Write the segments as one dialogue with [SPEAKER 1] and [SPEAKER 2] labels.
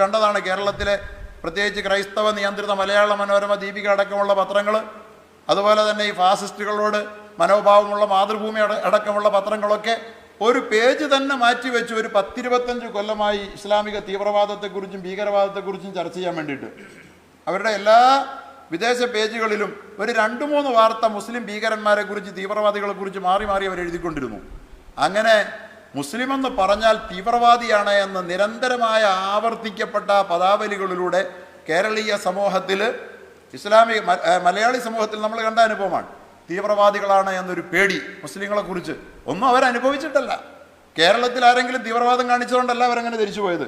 [SPEAKER 1] കണ്ടതാണ് കേരളത്തിലെ പ്രത്യേകിച്ച് ക്രൈസ്തവ നിയന്ത്രിത മലയാള മനോരമ, ദീപിക അടക്കമുള്ള പത്രങ്ങൾ, അതുപോലെ തന്നെ ഈ ഫാസിസ്റ്റുകളോട് മനോഭാവമുള്ള മാതൃഭൂമി അടക്കമുള്ള പത്രങ്ങളൊക്കെ ഒരു പേജ് തന്നെ മാറ്റിവെച്ച് ഒരു 10-25 കൊല്ലമായി ഇസ്ലാമിക തീവ്രവാദത്തെക്കുറിച്ചും ഭീകരവാദത്തെക്കുറിച്ചും ചർച്ച ചെയ്യാൻ വേണ്ടിയിട്ട് അവരുടെ എല്ലാ വിദേശ പേജുകളിലും ഒരു 2-3 വാർത്ത മുസ്ലിം ഭീകരന്മാരെക്കുറിച്ച്, തീവ്രവാദികളെക്കുറിച്ച് മാറി മാറി അവർ എഴുതിക്കൊണ്ടിരുന്നു. അങ്ങനെ മുസ്ലിമെന്ന് പറഞ്ഞാൽ തീവ്രവാദിയാണ് എന്ന് നിരന്തരമായ ആവർത്തിക്കപ്പെട്ട പദാവലികളിലൂടെ കേരളീയ സമൂഹത്തിൽ, മലയാളി സമൂഹത്തിൽ നമ്മൾ കണ്ട അനുഭവമാണ്. തീവ്രവാദികളാണ് എന്നൊരു പേടി മുസ്ലിങ്ങളെക്കുറിച്ച് ഒന്നും അവരനുഭവിച്ചിട്ടല്ല. കേരളത്തിൽ ആരെങ്കിലും തീവ്രവാദം കാണിച്ചുകൊണ്ടല്ല അവരങ്ങനെ ധരിച്ചു പോയത്.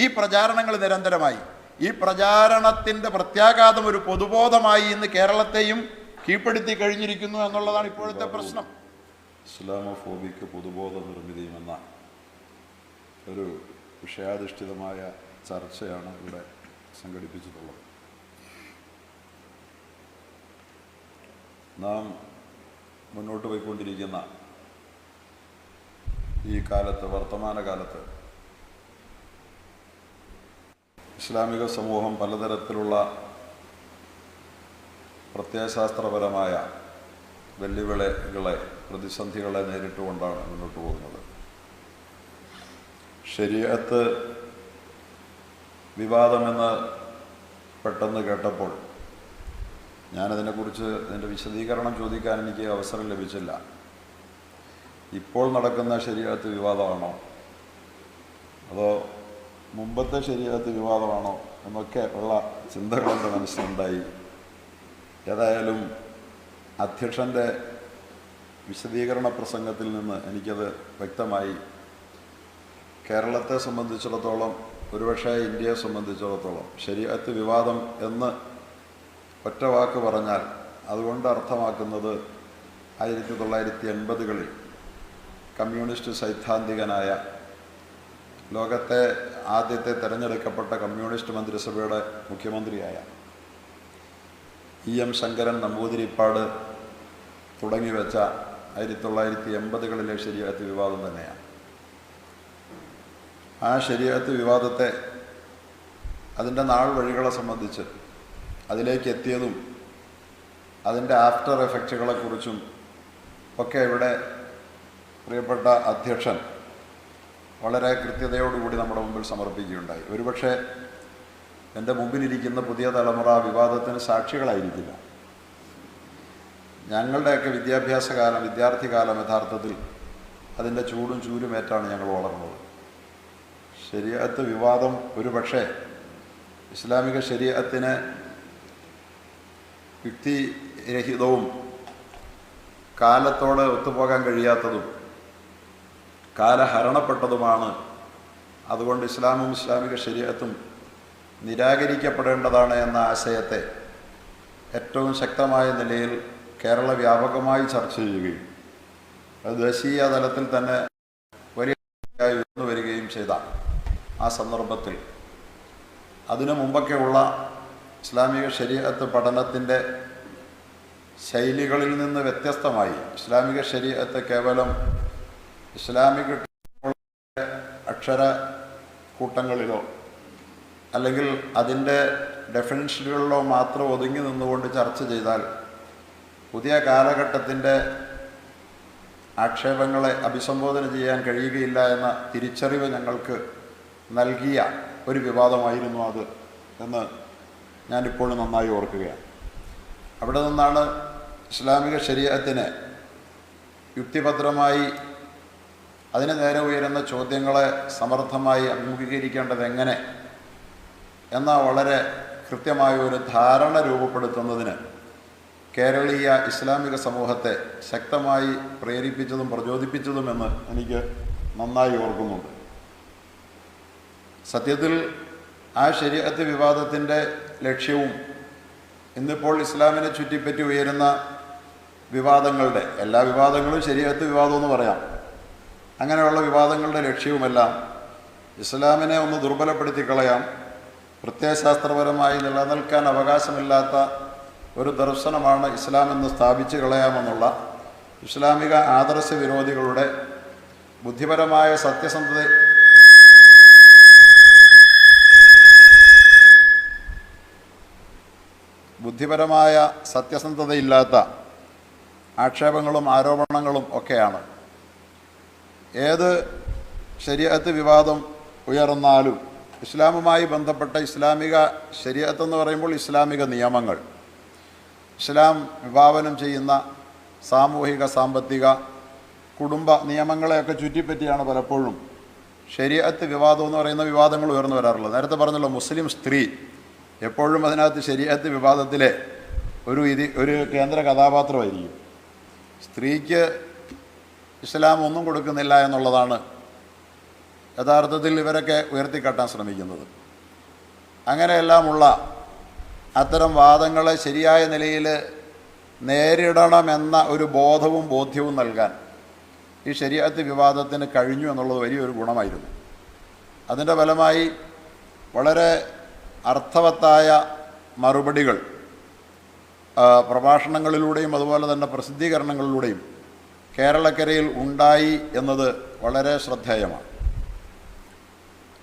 [SPEAKER 1] ഈ പ്രചാരണങ്ങൾ നിരന്തരമായി, ഈ പ്രചാരണത്തിൻ്റെ പ്രത്യാഘാതം ഒരു പൊതുബോധമായി ഇന്ന് കേരളത്തെയും കീഴ്പ്പെടുത്തി കഴിഞ്ഞിരിക്കുന്നു എന്നുള്ളതാണ് ഇപ്പോഴത്തെ പ്രശ്നം.
[SPEAKER 2] ഇസ്ലാമോഫോബിക്ക് പൊതുബോധ നിർമ്മിതിയും എന്ന ഒരു വിഷയാധിഷ്ഠിതമായ ചർച്ചയാണ് ഇവിടെ സംഘടിപ്പിച്ചിട്ടുള്ളത്. നാം മുന്നോട്ട് പോയിക്കൊണ്ടിരിക്കുന്ന ഈ കാലത്ത്, വർത്തമാനകാലത്ത് ഇസ്ലാമിക സമൂഹം പലതരത്തിലുള്ള പ്രത്യയശാസ്ത്രപരമായ വെല്ലുവിളികളെ, പ്രതിസന്ധികളെ നേരിട്ടുകൊണ്ടാണ് മുന്നോട്ട് പോകുന്നത്. ശരീഅത്ത് വിവാദമെന്ന് പെട്ടെന്ന് കേട്ടപ്പോൾ ഞാനതിനെക്കുറിച്ച് അതിൻ്റെ വിശദീകരണം ചോദിക്കാൻ എനിക്ക് അവസരം ലഭിച്ചില്ല. ഇപ്പോൾ നടക്കുന്ന ശരീഅത്ത് വിവാദമാണോ അതോ മുമ്പത്തെ ശരീഅത്ത് വിവാദമാണോ എന്നൊക്കെ ഉള്ള ചിന്തകൾ എൻ്റെ മനസ്സിലുണ്ടായി. ഏതായാലും അധ്യക്ഷൻ്റെ വിശദീകരണ പ്രസംഗത്തിൽ നിന്ന് എനിക്കത് വ്യക്തമായി. കേരളത്തെ സംബന്ധിച്ചിടത്തോളം, ഒരുപക്ഷെ ഇന്ത്യയെ സംബന്ധിച്ചിടത്തോളം, ശരീഅത്ത് വിവാദം എന്ന് ഒറ്റ വാക്ക് പറഞ്ഞാൽ അതുകൊണ്ട് അർത്ഥമാക്കുന്നത് 1980-കളിൽ കമ്മ്യൂണിസ്റ്റ് സൈദ്ധാന്തികനായ, ലോകത്തെ ആദ്യത്തെ തിരഞ്ഞെടുക്കപ്പെട്ട കമ്മ്യൂണിസ്റ്റ് മന്ത്രിസഭയുടെ മുഖ്യമന്ത്രിയായ EM ശങ്കരൻ നമ്പൂതിരിപ്പാട് തുടങ്ങിവെച്ച 1980-കളിലെ ശരീഅത്ത് വിവാദം തന്നെയാണ്. ആ ശരീഅത്ത് വിവാദത്തെ, അതിൻ്റെ നാൾ വഴികളെ സംബന്ധിച്ച്, അതിലേക്ക് എത്തിയതും അതിൻ്റെ ആഫ്റ്റർ എഫക്റ്റുകളെക്കുറിച്ചും ഒക്കെ ഇവിടെ പ്രിയപ്പെട്ട അധ്യക്ഷൻ വളരെ കൃത്യതയോടുകൂടി നമ്മുടെ മുമ്പിൽ സമർപ്പിക്കുകയുണ്ടായി. ഒരുപക്ഷെ എൻ്റെ മുമ്പിലിരിക്കുന്ന പുതിയ തലമുറ വിവാദത്തിന് സാക്ഷികളായിരിക്കില്ല. ഞങ്ങളുടെയൊക്കെ വിദ്യാർത്ഥികാലം യഥാർത്ഥത്തിൽ അതിൻ്റെ ചൂടും ചൂരുമേറ്റാണ് ഞങ്ങൾ വളർന്നത്. ശരീഅത്ത് വിവാദം ഒരുപക്ഷെ ഇസ്ലാമിക ശരീഅത്തിന് യുക്തിരഹിതവും കാലത്തോട് ഒത്തുപോകാൻ കഴിയാത്തതും കാലഹരണപ്പെട്ടതുമാണ്. അതുകൊണ്ട് ഇസ്ലാമും ഇസ്ലാമിക ശരീഅത്തും നിരാകരിക്കപ്പെടേണ്ടതാണ് എന്ന ആശയത്തെ ഏറ്റവും ശക്തമായ നിലയിൽ കേരള വ്യാപകമായി ചർച്ച ചെയ്യുകയും അത് ദേശീയ തലത്തിൽ തന്നെ വലിയ ഉയർന്നു വരികയും ചെയ്ത ആ സന്ദർഭത്തിൽ, അതിനു മുമ്പൊക്കെയുള്ള ഇസ്ലാമിക ശരീഅത്ത് പഠനത്തിൻ്റെ ശൈലികളിൽ നിന്ന് വ്യത്യസ്തമായി ഇസ്ലാമിക ശരീഅത്ത് കേവലം ഇസ്ലാമിക അക്ഷര കൂട്ടങ്ങളിലോ അല്ലെങ്കിൽ അതിൻ്റെ ഡെഫിനിഷനുകളിലോ മാത്രം ഒതുങ്ങി നിന്നുകൊണ്ട് ചർച്ച ചെയ്താൽ പുതിയ കാലഘട്ടത്തിൻ്റെ ആക്ഷേപങ്ങളെ അഭിസംബോധന ചെയ്യാൻ കഴിയുകയില്ല എന്ന തിരിച്ചറിവ് ഞങ്ങൾക്ക് നൽകിയ ഒരു വിവാദമായിരുന്നു അത് എന്ന് ഞാനിപ്പോൾ നന്നായി ഓർക്കുകയാണ്. അവിടെ നിന്നാണ് ഇസ്ലാമിക ശരീഅത്തിനെ യുക്തിഭദ്രമായി, അതിന് നേരെ ഉയരുന്ന ചോദ്യങ്ങളെ സമർത്ഥമായി അഭിമുഖീകരിക്കേണ്ടത് എങ്ങനെ എന്ന വളരെ കൃത്യമായ ഒരു ധാരണ രൂപപ്പെടുത്തുന്നതിന് കേരളീയ ഇസ്ലാമിക സമൂഹത്തെ ശക്തമായി പ്രേരിപ്പിച്ചതും പ്രചോദിപ്പിച്ചതുമെന്ന് എനിക്ക് നന്നായി ഓർക്കുന്നുണ്ട്. സത്യത്തിൽ ആ ശരീഅത്ത് വിവാദത്തിൻ്റെ ലക്ഷ്യവും ഇന്നിപ്പോൾ ഇസ്ലാമിനെ ചുറ്റിപ്പറ്റി ഉയരുന്ന വിവാദങ്ങളുടെ, എല്ലാ വിവാദങ്ങളും ശരീഅത്ത് വിവാദമെന്ന് പറയാം, അങ്ങനെയുള്ള വിവാദങ്ങളുടെ ലക്ഷ്യവുമെല്ലാം ഇസ്ലാമിനെ ഒന്ന് ദുർബലപ്പെടുത്തി കളയാം, പ്രത്യയശാസ്ത്രപരമായി നിലനിൽക്കാൻ അവകാശമില്ലാത്ത ഒരു ദർശനമാണ് ഇസ്ലാം എന്ന് സ്ഥാപിച്ച് കളയാമെന്നുള്ള ഇസ്ലാമിക ആദർശ വിരോധികളുടെ ബുദ്ധിപരമായ സത്യസന്ധത ബുദ്ധിപരമായ സത്യസന്ധതയില്ലാത്ത ആക്ഷേപങ്ങളും ആരോപണങ്ങളും ഒക്കെയാണ്. ഏത് ശരീഅത്ത് വിവാദം ഉയർന്നാലും ഇസ്ലാമുമായി ബന്ധപ്പെട്ട ഇസ്ലാമിക ശരീഅത്ത് എന്ന് പറയുമ്പോൾ ഇസ്ലാമിക നിയമങ്ങൾ, ഇസ്ലാം വിഭാവനം ചെയ്യുന്ന സാമൂഹിക സാമ്പത്തിക കുടുംബ നിയമങ്ങളെയൊക്കെ ചുറ്റിപ്പറ്റിയാണ് പലപ്പോഴും ശരീഅത്ത് വിവാദം എന്ന് പറയുന്ന വിവാദങ്ങൾ ഉയർന്നു വരാറുള്ളത്. നേരത്തെ പറഞ്ഞല്ലോ, മുസ്ലിം സ്ത്രീ എപ്പോഴും അതിനകത്ത് ശരീഅത്ത് വിവാദത്തിലെ ഒരു കേന്ദ്ര കഥാപാത്രമായിരിക്കും. സ്ത്രീക്ക് ഇസ്ലാം ഒന്നും കൊടുക്കുന്നില്ല എന്നുള്ളതാണ് യഥാർത്ഥത്തിൽ ഇവരൊക്കെ ഉയർത്തിക്കാട്ടാൻ ശ്രമിക്കുന്നത്. അങ്ങനെയെല്ലാമുള്ള അത്തരം വാദങ്ങളെ ശരിയായ നിലയിൽ നേരിടണമെന്ന ഒരു ബോധ്യവും നൽകാൻ ഈ ശരീഅത്ത് വിവാദത്തിന് കഴിഞ്ഞു എന്നുള്ളത് വലിയൊരു ഗുണമായിരുന്നു. അതിൻ്റെ ഫലമായി വളരെ അർത്ഥവത്തായ മറുപടികൾ പ്രഭാഷണങ്ങളിലൂടെയും അതുപോലെ തന്നെ പ്രസിദ്ധീകരണങ്ങളിലൂടെയും കേരളക്കരയിൽ ഉണ്ടായി എന്നത് വളരെ ശ്രദ്ധേയമാണ്.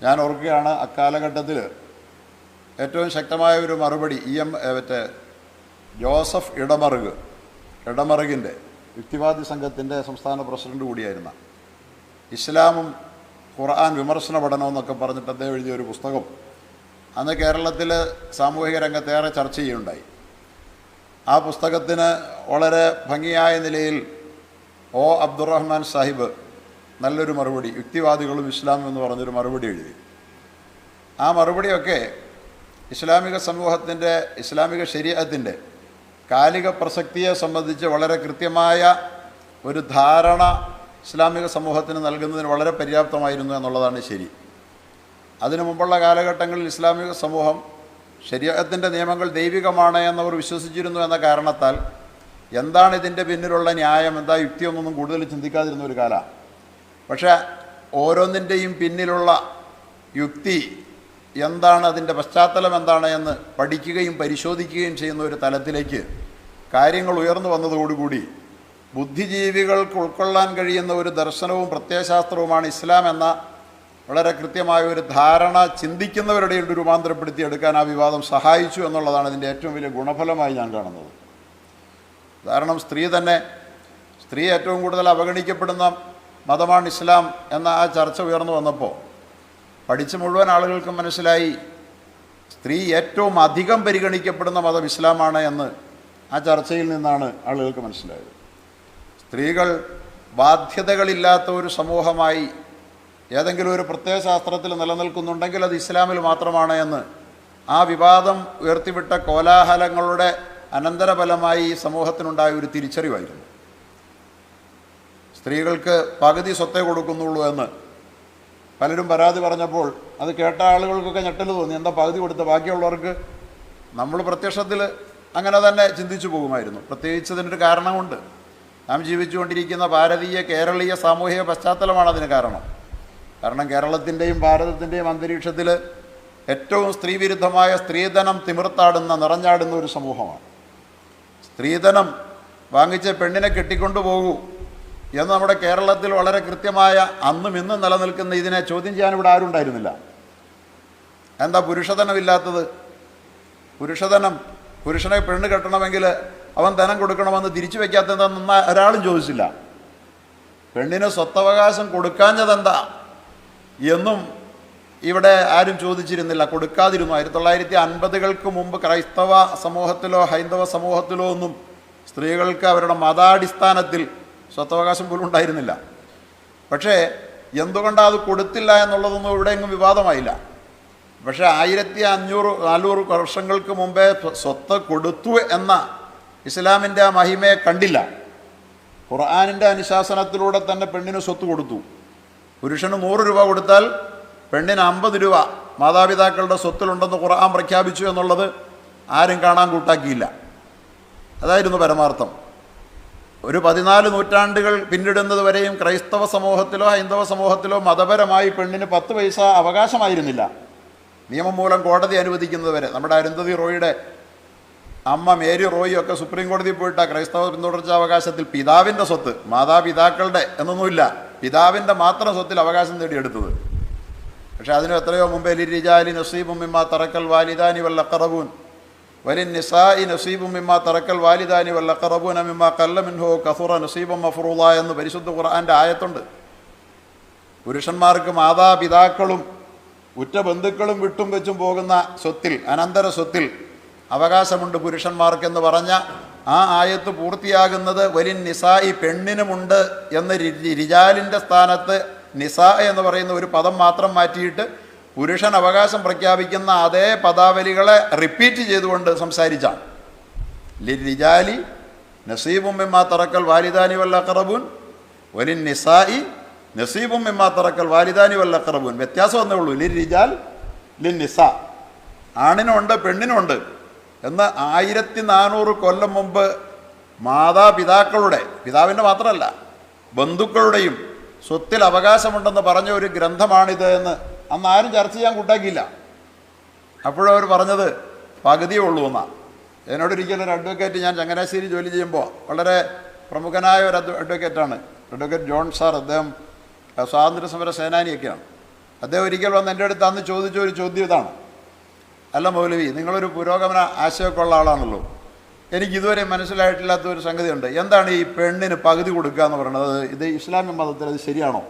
[SPEAKER 2] ഞാൻ ഓർക്കുകയാണ്, അക്കാലഘട്ടത്തിൽ ഏറ്റവും ശക്തമായ ഒരു മറുപടി ജോസഫ് ഇടമറുകിൻ്റെ യുക്തിവാദി സംഘത്തിൻ്റെ സംസ്ഥാന പ്രസിഡന്റ് കൂടിയായിരുന്ന ഇസ്ലാമും ഖുർആൻ വിമർശന പഠനം എന്നൊക്കെ പറഞ്ഞിട്ട് അദ്ദേഹം എഴുതിയൊരു പുസ്തകം അന്ന് കേരളത്തിൽ സാമൂഹിക രംഗത്തേറെ ചർച്ച ചെയ്യുകയുണ്ടായി. ആ പുസ്തകത്തിന് വളരെ ഭംഗിയായ നിലയിൽ അബ്ദുറഹ്മാൻ സാഹിബ് നല്ലൊരു മറുപടി, യുക്തിവാദികളും ഇസ്ലാമും എന്ന് പറഞ്ഞൊരു മറുപടി എഴുതി. ആ മറുപടിയൊക്കെ ഇസ്ലാമിക സമൂഹത്തിൻ്റെ, ഇസ്ലാമിക ശരീഅത്തിൻ്റെ കാലിക പ്രസക്തിയെ സംബന്ധിച്ച് വളരെ കൃത്യമായ ഒരു ധാരണ ഇസ്ലാമിക സമൂഹത്തിന് നൽകുന്നതിന് വളരെ പര്യാപ്തമായിരുന്നു എന്നുള്ളതാണ് ശരി. അതിനു മുമ്പുള്ള കാലഘട്ടങ്ങളിൽ ഇസ്ലാമിക സമൂഹം ശരീഅത്തിൻ്റെ നിയമങ്ങൾ ദൈവികമാണ് എന്നവർ വിശ്വസിച്ചിരുന്നു എന്ന കാരണത്താൽ എന്താണ് ഇതിൻ്റെ പിന്നിലുള്ള ന്യായം, എന്താ യുക്തിയൊന്നും കൂടുതൽ ചിന്തിക്കാതിരുന്ന ഒരു കാലമാണ്. പക്ഷേ ഓരോന്നിൻ്റെയും പിന്നിലുള്ള യുക്തി എന്താണ്, അതിൻ്റെ പശ്ചാത്തലം എന്താണ് എന്ന് പഠിക്കുകയും പരിശോധിക്കുകയും ചെയ്യുന്ന ഒരു തലത്തിലേക്ക് കാര്യങ്ങൾ ഉയർന്നു വന്നതോടുകൂടി ബുദ്ധിജീവികൾക്ക് ഉൾക്കൊള്ളാൻ കഴിയുന്ന ഒരു ദർശനവും പ്രത്യയശാസ്ത്രവുമാണ് ഇസ്ലാം എന്ന വളരെ കൃത്യമായ ഒരു ധാരണ ചിന്തിക്കുന്നവരുടെ രൂപാന്തരപ്പെടുത്തിയെടുക്കാൻ ആ വിവാദം സഹായിച്ചു എന്നുള്ളതാണ് ഇതിൻ്റെ ഏറ്റവും വലിയ ഗുണഫലമായി ഞാൻ കാണുന്നത്. കാരണം സ്ത്രീ ഏറ്റവും കൂടുതൽ അവഗണിക്കപ്പെടുന്ന മതമാണ് ഇസ്ലാം എന്ന ആ ചർച്ച ഉയർന്നു വന്നപ്പോൾ പഠിച്ച മുഴുവൻ ആളുകൾക്കും മനസ്സിലായി സ്ത്രീ ഏറ്റവും അധികം പരിഗണിക്കപ്പെടുന്ന മതം ഇസ്ലാമാണ് എന്ന് ആ ചർച്ചയിൽ നിന്നാണ് ആളുകൾക്ക് മനസ്സിലായത്. സ്ത്രീകൾ ബാധ്യതകളില്ലാത്ത ഒരു സമൂഹമായി ഏതെങ്കിലും ഒരു പ്രത്യയശാസ്ത്രത്തിൽ നിലനിൽക്കുന്നുണ്ടെങ്കിൽ അത് ഇസ്ലാമിൽ മാത്രമാണ് എന്ന് ആ വിവാദം ഉയർത്തിവിട്ട കോലാഹലങ്ങളുടെ അനന്തരഫലമായി ഈ സമൂഹത്തിനുണ്ടായ ഒരു തിരിച്ചറിവായിരുന്നു. സ്ത്രീകൾക്ക് പകുതി സ്വത്തേ കൊടുക്കുന്നുള്ളൂ എന്ന് പലരും പരാതി പറഞ്ഞപ്പോൾ അത് കേട്ട ആളുകൾക്കൊക്കെ ഞെട്ടൽ തോന്നി. എന്താ പകുതി കൊടുത്ത, ബാക്കിയുള്ളവർക്ക്? നമ്മൾ പ്രത്യക്ഷത്തിൽ അങ്ങനെ തന്നെ ചിന്തിച്ചു പോകുമായിരുന്നു. പ്രത്യേകിച്ച് അതിനൊരു കാരണമുണ്ട്. നാം ജീവിച്ചുകൊണ്ടിരിക്കുന്ന ഭാരതീയ കേരളീയ സാമൂഹിക പശ്ചാത്തലമാണ് അതിന് കാരണം. കേരളത്തിൻ്റെയും ഭാരതത്തിൻ്റെയും അന്തരീക്ഷത്തിൽ ഏറ്റവും സ്ത്രീവിരുദ്ധമായ സ്ത്രീധനം തിമിർത്താടുന്ന, നിറഞ്ഞാടുന്ന ഒരു സമൂഹമാണ്. സ്ത്രീധനം വാങ്ങിച്ച പെണ്ണിനെ കെട്ടിക്കൊണ്ടു പോകൂ എന്ന് നമ്മുടെ കേരളത്തിൽ വളരെ കൃത്യമായ അന്നും ഇന്നും നിലനിൽക്കുന്ന ഇതിനെ ചോദ്യം ചെയ്യാൻ ഇവിടെ ആരും ഉണ്ടായിരുന്നില്ല. എന്താ പുരുഷധനമില്ലാത്തത്? പുരുഷനെ പെണ്ണ് കെട്ടണമെങ്കിൽ അവൻ ധനം കൊടുക്കണമെന്ന് തിരിച്ചു വയ്ക്കാത്തതെന്ന് ഒരാളും ചോദിച്ചില്ല. പെണ്ണിന് സ്വത്തവകാശം കൊടുക്കാഞ്ഞതെന്താ എന്നും ഇവിടെ ആരും ചോദിച്ചിരുന്നില്ല, കൊടുക്കാതിരുന്നു. 1950-കൾക്ക് മുമ്പ് ക്രൈസ്തവ സമൂഹത്തിലോ ഹൈന്ദവ സമൂഹത്തിലോ ഒന്നും സ്ത്രീകൾക്ക് അവരുടെ മതാടിസ്ഥാനത്തിൽ സ്വത്തവകാശം പോലും ഉണ്ടായിരുന്നില്ല. പക്ഷേ എന്തുകൊണ്ടാണ് അത് കൊടുത്തില്ല എന്നുള്ളതൊന്നും ഇവിടെ എങ്ങും വിവാദമായില്ല. പക്ഷേ 1500-400 വർഷങ്ങൾക്ക് മുമ്പേ സ്വത്ത് കൊടുത്തു എന്ന ഇസ്ലാമിൻ്റെ ആ മഹിമയെ കണ്ടില്ല. ഖുർആനിൻ്റെ അനുശാസനത്തിലൂടെ തന്നെ പെണ്ണിന് സ്വത്ത് കൊടുത്തു. പുരുഷന് 100 രൂപ കൊടുത്താൽ പെണ്ണിന് 50 രൂപ മാതാപിതാക്കളുടെ സ്വത്തിലുണ്ടെന്ന് ഖുർആൻ പ്രഖ്യാപിച്ചു എന്നുള്ളത് ആരും കാണാൻ കൂട്ടാക്കിയില്ല. അതായിരുന്നു പരമാർത്ഥം. ഒരു 14 നൂറ്റാണ്ടുകൾ പിന്നിടുന്നത് വരെയും ക്രൈസ്തവ സമൂഹത്തിലോ ഹൈന്ദവ സമൂഹത്തിലോ മതപരമായി പെണ്ണിന് 10 പൈസ അവകാശമായിരുന്നില്ല, നിയമം മൂലം കോടതി അനുവദിക്കുന്നത് വരെ. നമ്മുടെ അരുന്ധതി റോയിയുടെ അമ്മ മേരി റോയി ഒക്കെ സുപ്രീം കോടതിയിൽ പോയിട്ട് ക്രൈസ്തവ പിന്തുടർച്ചാവകാശത്തിൽ പിതാവിൻ്റെ സ്വത്ത്, മാതാപിതാക്കളുടെ എന്നൊന്നുമില്ല, പിതാവിൻ്റെ മാത്രം സ്വത്തിൽ അവകാശം നേടിയെടുത്തത്. പക്ഷേ അതിന് എത്രയോ മുമ്പേ ലിരിജാലി നസീബും മിമ്മാ തറക്കൽ വാലിദാനി വൽ അഖറബൂൻ വലിൻ നിസാഇ നസീബും മിമ്മാ തറക്കൽ വാലിദാനി വൽ അഖറബൂന മിമ്മാ ഖല്ല മിൻഹു കസുറ നസീബൻ മഫ്റൂള എന്ന് പരിശുദ്ധ ഖുർആൻ്റെ ആയത്തുണ്ട്. പുരുഷന്മാർക്ക് മാതാപിതാക്കളും ഉറ്റ ബന്ധുക്കളും വിട്ടും വെച്ചും പോകുന്ന സ്വത്തിൽ, അനന്തര സ്വത്തിൽ അവകാശമുണ്ട് പുരുഷന്മാർക്കെന്ന് പറഞ്ഞ ആ ആയത്ത് പൂർത്തിയാകുന്നത് വലിൻ നിസായി പെണ്ണിനുമുണ്ട് എന്ന് റിജാലിൻ്റെ സ്ഥാനത്ത് നിസാ എന്ന് പറയുന്ന ഒരു പദം മാത്രം മാറ്റിയിട്ട് പുരുഷൻ അവകാശം പ്രഖ്യാപിക്കുന്ന അതേ പദാവലികളെ റിപ്പീറ്റ് ചെയ്തുകൊണ്ട് സംസാരിച്ചാണ്. ലിരിജാലി നസീബും മിമ്മാ തറക്കൽ വാലിദാനി വൽ അഖറബൂൻ വലിൻ നിസായി നസീബും മിമ്മാ തറക്കൽ വാലിദാനി വൽ അഖറബൂൻ. വ്യത്യാസം ഒന്നേ ഉള്ളൂ, ലിരിജാൽ ലിൻ നിസാ, ആണിനുണ്ട് പെണ്ണിനുണ്ട് എന്ന് 1400 കൊല്ലം മുമ്പ് മാതാപിതാക്കളുടെ, പിതാവിൻ്റെ മാത്രമല്ല ബന്ധുക്കളുടെയും സ്വത്തിൽ അവകാശമുണ്ടെന്ന് പറഞ്ഞ ഒരു ഗ്രന്ഥമാണിത് എന്ന് അന്ന് ആരും ചർച്ച ചെയ്യാൻ കൂട്ടാക്കിയില്ല. അപ്പോഴവർ പറഞ്ഞത് പകുതിയേ ഉള്ളൂ എന്നാണ്. എന്നോടൊരിക്കലും ഒരു അഡ്വക്കേറ്റ്, ഞാൻ ചങ്ങനാശ്ശേരി ജോലി ചെയ്യുമ്പോൾ വളരെ പ്രമുഖനായ ഒരു അഡ്വക്കേറ്റാണ്, അഡ്വക്കേറ്റ് ജോൺ സാർ. അദ്ദേഹം സ്വാതന്ത്ര്യ സമര സേനാനിയൊക്കെയാണ്. അദ്ദേഹം ഒരിക്കൽ വന്ന് എൻ്റെ അടുത്ത് അന്ന് ചോദിച്ച ഒരു ചോദ്യം ഇതാണ്: അല്ല മൗലവി, നിങ്ങളൊരു പുരോഗമന ആശയമൊക്കെ ഉള്ള ആളാണല്ലോ, എനിക്കിതുവരെ മനസ്സിലായിട്ടില്ലാത്ത ഒരു സംഗതിയുണ്ട്. എന്താണ് ഈ പെണ്ണിന് പകുതി കൊടുക്കുക എന്ന് പറയുന്നത്? ഇത് ഇസ്ലാമിക മതത്തിൽ അത് ശരിയാണോ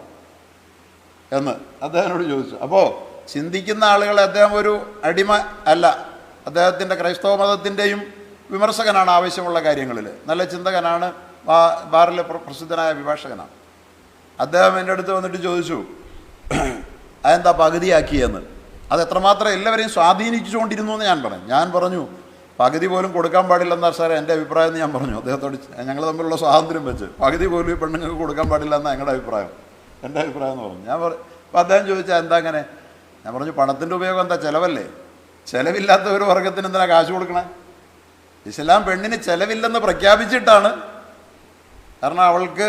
[SPEAKER 2] എന്ന് അദ്ദേഹത്തിനോട് ചോദിച്ചു. അപ്പോൾ ചിന്തിക്കുന്ന ആളുകളെ, അദ്ദേഹം ഒരു അടിമ അല്ല, അദ്ദേഹത്തിൻ്റെ ക്രൈസ്തവ മതത്തിൻ്റെയും വിമർശകനാണ് ആവശ്യമുള്ള കാര്യങ്ങളിൽ, നല്ല ചിന്തകനാണ്, ബാറിലെ പ്രസിദ്ധനായ അഭിഭാഷകനാണ്. അദ്ദേഹം എൻ്റെ അടുത്ത് വന്നിട്ട് ചോദിച്ചു, അതെന്താ പകുതിയാക്കിയെന്ന്, അത് എത്രമാത്രം എല്ലാവരെയും സ്വാധീനിച്ചുകൊണ്ടിരുന്നു എന്ന് ഞാൻ പറഞ്ഞു പകുതി പോലും കൊടുക്കാൻ പാടില്ലെന്നാ സാറേ എൻ്റെ അഭിപ്രായം എന്ന് ഞാൻ പറഞ്ഞു അദ്ദേഹത്തോട്. ഞങ്ങൾ തമ്മിലുള്ള സ്വാതന്ത്ര്യം വെച്ച് പകുതി പോലും ഈ പെണ്ണുങ്ങൾക്ക് കൊടുക്കാൻ പാടില്ല എന്നാണ് ഞങ്ങളുടെ അഭിപ്രായം, എൻ്റെ അഭിപ്രായം എന്ന് പറഞ്ഞു. അപ്പോൾ അദ്ദേഹം ചോദിച്ചാൽ എന്താ അങ്ങനെ? ഞാൻ പറഞ്ഞു, പണത്തിൻ്റെ ഉപയോഗം എന്താ? ചിലവല്ലേ? ചിലവില്ലാത്ത ഒരു വർഗത്തിന് എന്തിനാ കാശ് കൊടുക്കണേ? ഇസ്ലാം പെണ്ണിന് ചിലവില്ലെന്ന് പ്രഖ്യാപിച്ചിട്ടാണ്. കാരണം അവൾക്ക്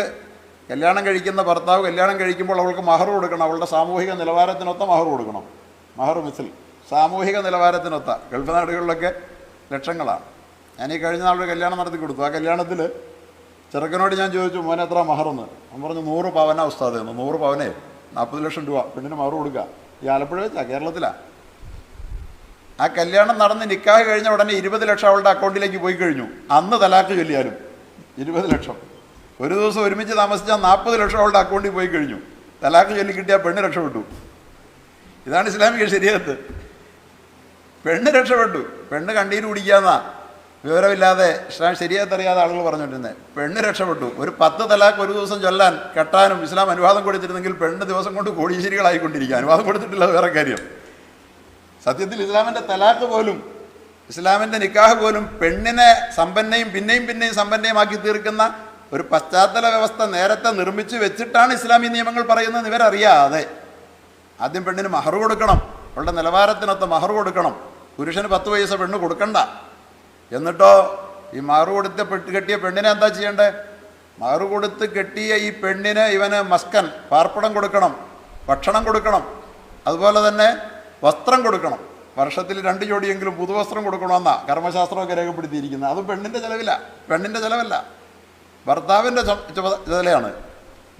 [SPEAKER 2] കല്യാണം കഴിക്കുന്ന ഭർത്താവ് കല്യാണം കഴിക്കുമ്പോൾ അവൾക്ക് മഹർ കൊടുക്കണം, അവളുടെ സാമൂഹിക നിലവാരത്തിനൊത്ത മഹർ കൊടുക്കണം. മഹർ മിസിൽ സാമൂഹിക നിലവാരത്തിനൊത്ത. ഗൾഫ് നാടുകളിലൊക്കെ ലക്ഷങ്ങളാണ്. ഞാൻ ഈ കഴിഞ്ഞ നാളൊരു കല്യാണം നടത്തി കൊടുത്തു. ആ കല്യാണത്തിൽ ചെറുക്കനോട് ഞാൻ ചോദിച്ചു, മോനെ എത്ര മഹറെന്ന്? അവൻ പറഞ്ഞു 100 പവനാ ഉസ്താദ് എന്ന്. 100 പവനെ 40 ലക്ഷം രൂപ പെണ്ണിന് മഹർ കൊടുക്കുക. ഈ ആലപ്പുഴ വെച്ചാ, കേരളത്തിലാണ്. ആ കല്യാണം നടന്ന് നിക്കാഹ് കഴിഞ്ഞ ഉടനെ 20 ലക്ഷം അവളുടെ അക്കൗണ്ടിലേക്ക് പോയി കഴിഞ്ഞു. അന്ന് തലാക്ക് ചൊല്ലിയാലും 20 ലക്ഷം. ഒരു ദിവസം ഒരുമിച്ച് താമസിച്ചാൽ 40 ലക്ഷം അവളുടെ അക്കൗണ്ടിൽ പോയി കഴിഞ്ഞു. തലാക്ക് ചൊല്ലി കിട്ടിയാൽ പെണ്ണ് രക്ഷപ്പെട്ടു. ഇതാണ് ഇസ്ലാമിക ശരീഅത്ത്. പെണ്ണ് രക്ഷപ്പെട്ടു. പെണ്ണ് കണ്ണീര് കുടിക്കാന്നാ വിവരമില്ലാതെ ഇസ്ലാം ശരീഅത്ത് അറിയാതെ ആളുകൾ പറഞ്ഞുകൊണ്ടിരുന്നത്. പെണ്ണ് രക്ഷപ്പെട്ടു. ഒരു 10 തലാക്ക് ഒരു ദിവസം ചൊല്ലാൻ കെട്ടാനും ഇസ്ലാം അനുവാദം കൊടുത്തിരുന്നെങ്കിൽ പെണ്ണ് ദിവസം കൊണ്ട് കോടീശ്വരികളായിക്കൊണ്ടിരിക്കുക. അനുവാദം കൊടുത്തിട്ടില്ല, വേറെ കാര്യം. സത്യത്തിൽ ഇസ്ലാമിൻ്റെ തലാക്ക് പോലും, ഇസ്ലാമിൻ്റെ നിക്കാഹ് പോലും പെണ്ണിനെ സമ്പന്നയും പിന്നെയും സമ്പന്നയുമാക്കി തീർക്കുന്ന ഒരു പശ്ചാത്തല വ്യവസ്ഥ നേരത്തെ നിർമ്മിച്ച് വെച്ചിട്ടാണ് ഇസ്ലാമി നിയമങ്ങൾ പറയുന്നത്. ഇവരറിയാതെ ആദ്യം പെണ്ണിന് മഹർ കൊടുക്കണം, അവളുടെ നിലവാരത്തിനൊത്ത മഹർ കൊടുക്കണം. പുരുഷന് 10 പൈസ പെണ്ണ് കൊടുക്കണ്ട. എന്നിട്ടോ ഈ മഹർ കൊടുത്ത് കെട്ടിയ പെണ്ണിനെ എന്താ ചെയ്യേണ്ടത്? മഹർ കൊടുത്ത് കെട്ടിയ ഈ പെണ്ണിന് ഇവന് മസ്കൻ, പാർപ്പിടം കൊടുക്കണം, ഭക്ഷണം കൊടുക്കണം, അതുപോലെ തന്നെ വസ്ത്രം കൊടുക്കണം. വർഷത്തിൽ 2 ജോഡിയെങ്കിലും പുതുവസ്ത്രം കൊടുക്കണമെന്നാണ് കർമ്മശാസ്ത്രമൊക്കെ രേഖപ്പെടുത്തിയിരിക്കുന്നത്. അതും പെണ്ണിൻ്റെ ചിലവല്ല, ഭർത്താവിൻ്റെ ചുമതലയാണ്.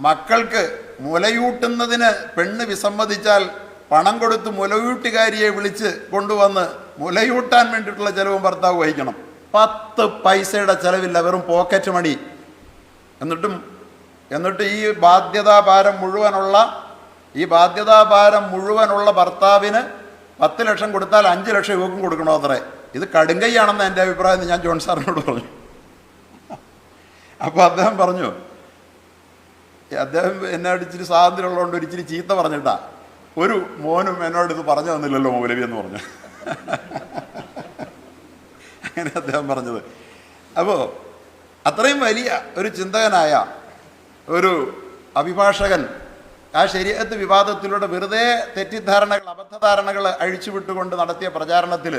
[SPEAKER 2] മക്കൾക്ക് മുലയൂട്ടുന്നതിന് പെണ്ണ് വിസമ്മതിച്ചാൽ പണം കൊടുത്ത് മുലയൂട്ടുകാരിയെ വിളിച്ച് കൊണ്ടുവന്ന് മുലയൂട്ടാൻ വേണ്ടിയിട്ടുള്ള ചിലവും ഭർത്താവ് വഹിക്കണം. 10 പൈസയുടെ ചിലവില്ല, വെറും പോക്കറ്റ് മണി. എന്നിട്ട് ഈ ബാധ്യതാഭാരം മുഴുവനുള്ള ഭർത്താവിന് 10 ലക്ഷം കൊടുത്താൽ 5 ലക്ഷം ഇവക്കും കൊടുക്കണോ അത്രേ. ഇത് കടുങ്കൈയാണെന്ന് എൻ്റെ അഭിപ്രായം ഞാൻ ജോൺ സാറിനോട് പറഞ്ഞു. അപ്പോൾ അദ്ദേഹം പറഞ്ഞു, അദ്ദേഹം എന്നെ ഇച്ചിരി സ്വാതന്ത്ര്യമുള്ളതുകൊണ്ട് ഒരിച്ചിരി ചീത്ത പറഞ്ഞിട്ടാ, ഒരു മോനും എന്നോട് ഇത് പറഞ്ഞു തന്നില്ലല്ലോ മൗലവി എന്ന് പറഞ്ഞു. അങ്ങനെ അദ്ദേഹം പറഞ്ഞത്. അപ്പോൾ അത്രയും വലിയ ഒരു ചിന്തകനായ ഒരു അഭിഭാഷകൻ ആ ശരീഅത്ത് വിവാദത്തിലൂടെ വെറുതെ തെറ്റിദ്ധാരണകൾ, അബദ്ധധാരണകൾ അഴിച്ചുവിട്ടുകൊണ്ട് നടത്തിയ പ്രചാരണത്തിൽ